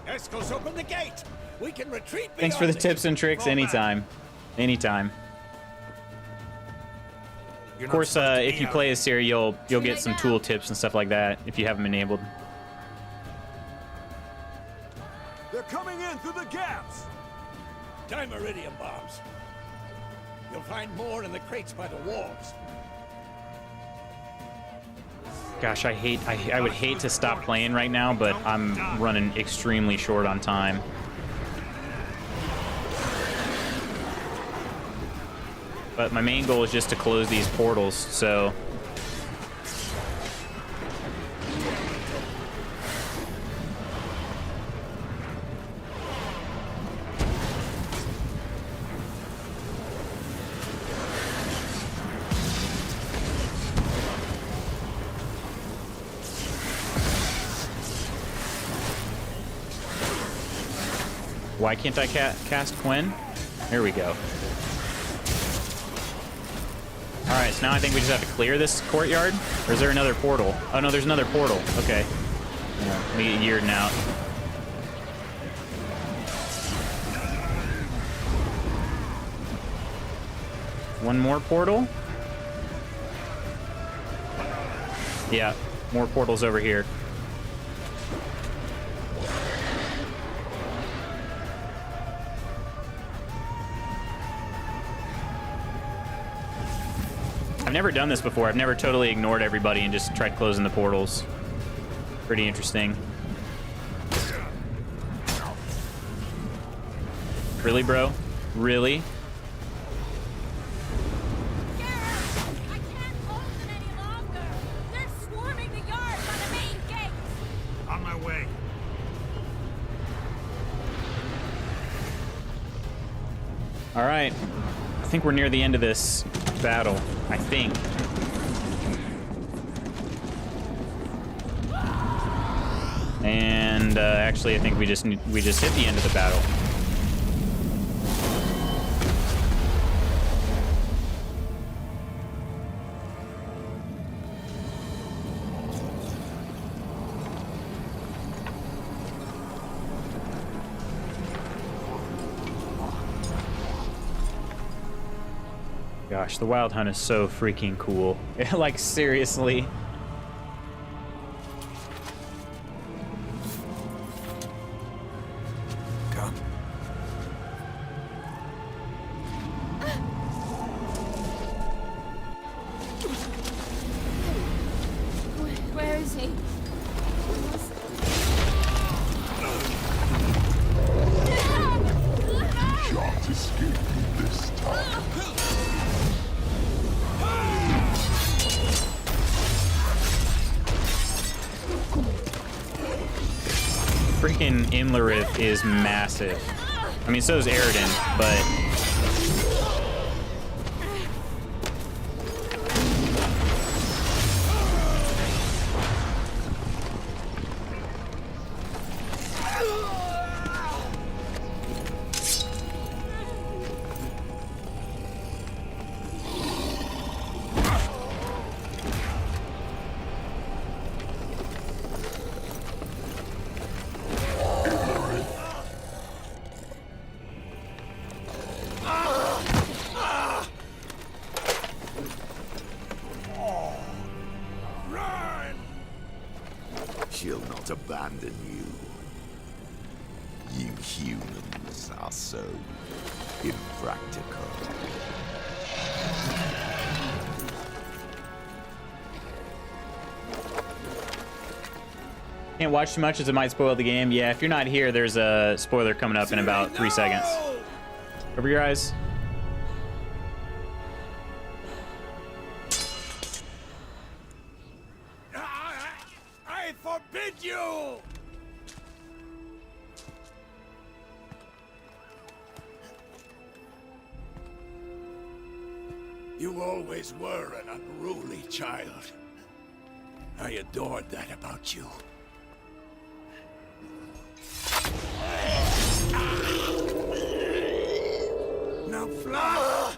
Speaker 9: Escos, open the gate. We can retreat.
Speaker 2: Thanks for the tips and tricks. Anytime. Anytime. Of course, if you play as Ciri, you'll get some tool tips and stuff like that if you have them enabled.
Speaker 12: They're coming in through the gaps.
Speaker 9: Time iridium bombs. You'll find more in the crates by the walls.
Speaker 2: Gosh, I would hate to stop playing right now, but I'm running extremely short on time. But my main goal is just to close these portals, so... Why can't I cast Quinn? There we go. Alright, so now I think we just have to clear this courtyard? Or is there another portal? Oh no, there's another portal. Okay. Yeah, let me get Yearden out. One more portal? Yeah, more portals over here. I've never done this before. I've never totally ignored everybody and just tried closing the portals. Pretty interesting. Really, bro? Really?
Speaker 3: On my way.
Speaker 2: All right. I think we're near the end of this battle. I think. And actually, I think we just hit the end of the battle. Gosh, the Wild Hunt is so freaking cool. Like, seriously.
Speaker 4: Come.
Speaker 14: Where is he?
Speaker 16: Shan't escape me this time.
Speaker 2: Freaking Imlerith is massive. I mean, so is Eridan, but...
Speaker 16: She'll not abandon you. You humans are so impractical.
Speaker 2: Can't watch too much as it might spoil the game. Yeah, if you're not here, there's a spoiler coming up in about 3 seconds. Cover your eyes.
Speaker 9: I forbid you! You always were an unruly child. I adored that about you. Now fly!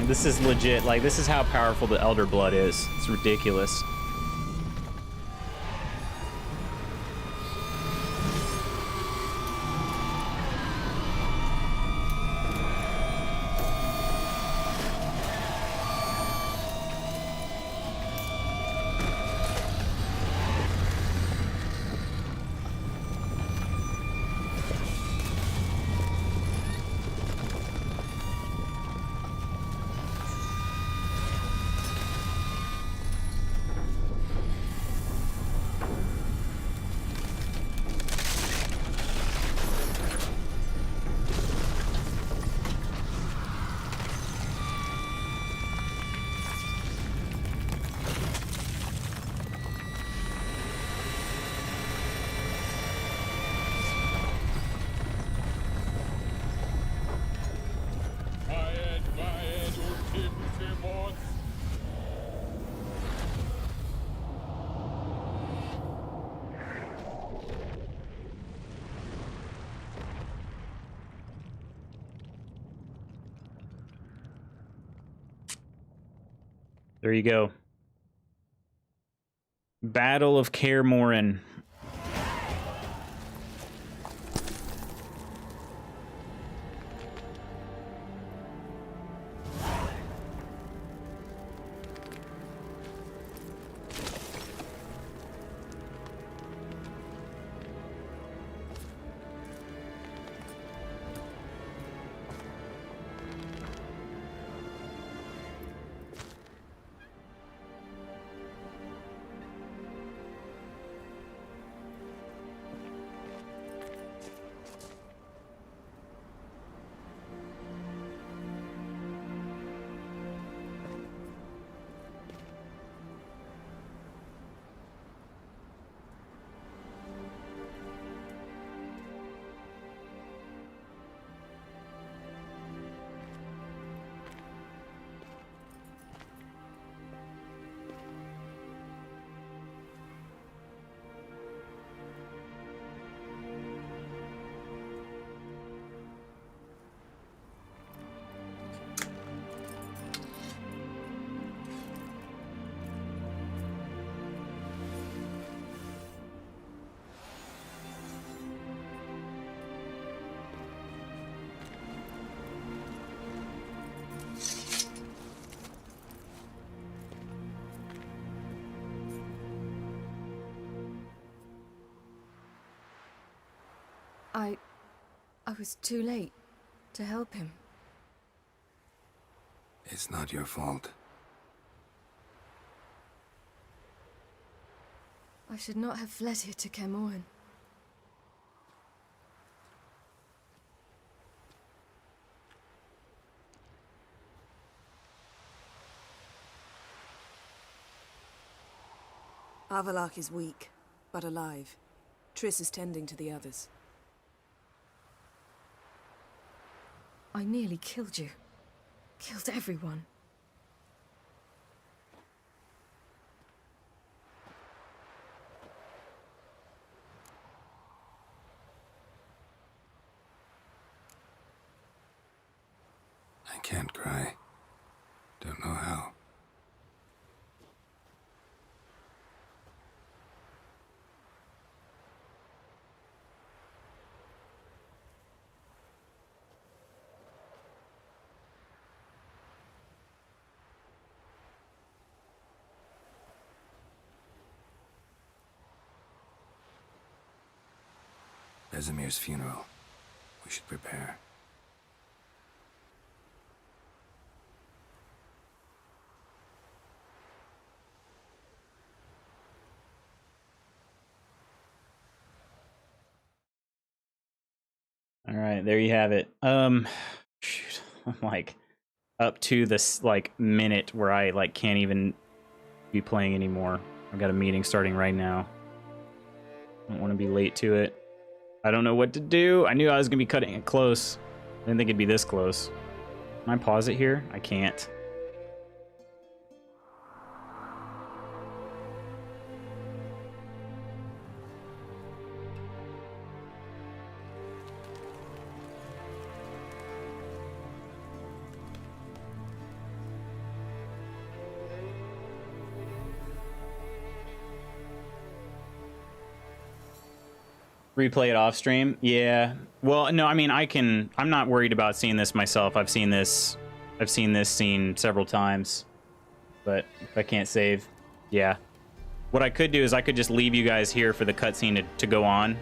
Speaker 2: This is legit. Like, this is how powerful the Elder Blood is. It's ridiculous. There you go. Battle of Kaer Morhen.
Speaker 8: I was too late to help him.
Speaker 4: It's not your fault.
Speaker 8: I should not have fled here to Kaer Morhen.
Speaker 11: Avallac'h is weak, but alive. Triss is tending to the others.
Speaker 8: I nearly killed you. Killed everyone.
Speaker 4: I can't cry. Don't know how. Vesemir's funeral. We should prepare.
Speaker 2: All right, there you have it. Shoot, I'm like up to this like minute where I like can't even be playing anymore. I've got a meeting starting right now. I don't want to be late to it. I don't know what to do. I knew I was gonna be cutting it close. I didn't think it'd be this close. Can I pause it here? I can't. Replay it off stream? Yeah. Well, no, I mean, I'm not worried about seeing this myself. I've seen this scene several times. But if I can't save, yeah. What I could do is I could just leave you guys here for the cutscene to go on.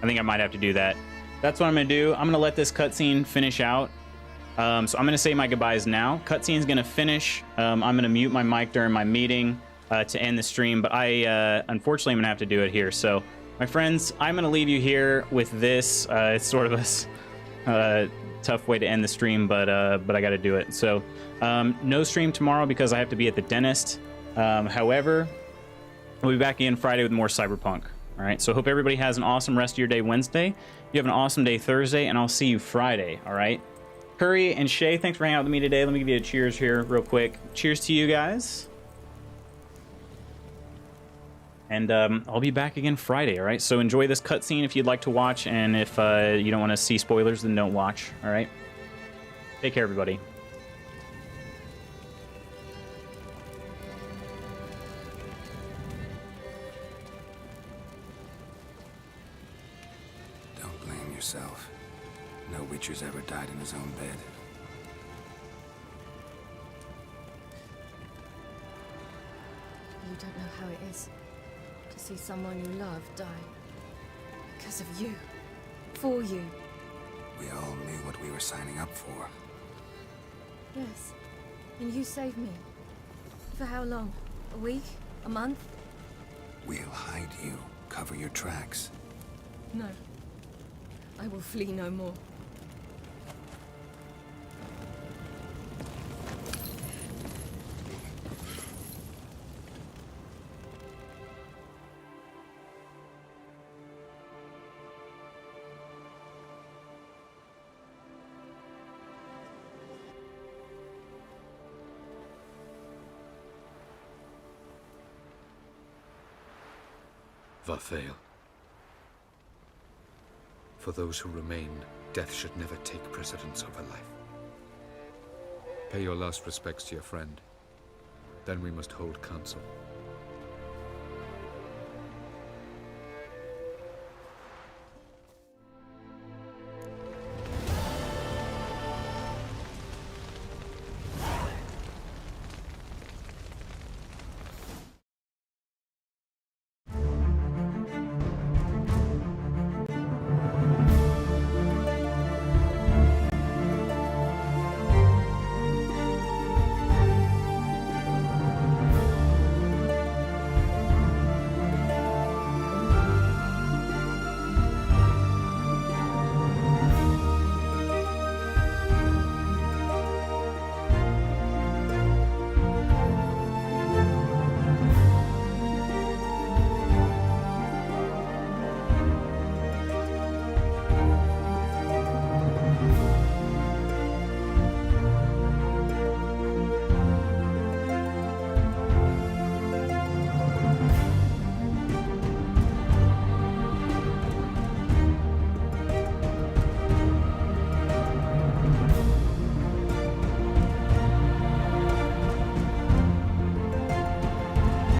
Speaker 2: I think I might have to do that. That's what I'm gonna do. I'm gonna let this cutscene finish out. So I'm gonna say my goodbyes now. Cutscene's gonna finish. I'm gonna mute my mic during my meeting to end the stream, but unfortunately I'm gonna have to do it here. So my friends, I'm going to leave you here with this. It's sort of a tough way to end the stream, but I got to do it. So no stream tomorrow because I have to be at the dentist. However, we'll be back in Friday with more Cyberpunk. All right, so hope everybody has an awesome rest of your day Wednesday. You have an awesome day Thursday, and I'll see you Friday, all right? Curry and Shay, thanks for hanging out with me today. Let me give you a cheers here real quick. Cheers to you guys. And I'll be back again Friday, all right? So enjoy this cutscene if you'd like to watch, and if you don't want to see spoilers, then don't watch, all right? Take care, everybody.
Speaker 4: yourself. No Witcher's ever died in his own bed.
Speaker 8: You don't know how it is to see someone you love die. Because of you. For you.
Speaker 4: We all knew what we were signing up for.
Speaker 8: Yes. And you saved me. For how long? A week? A month?
Speaker 4: We'll hide you. Cover your tracks.
Speaker 8: No. I will flee no more.
Speaker 17: Varthael. For those who remain, death should never take precedence over life. Pay your last respects to your friend. Then we must hold council.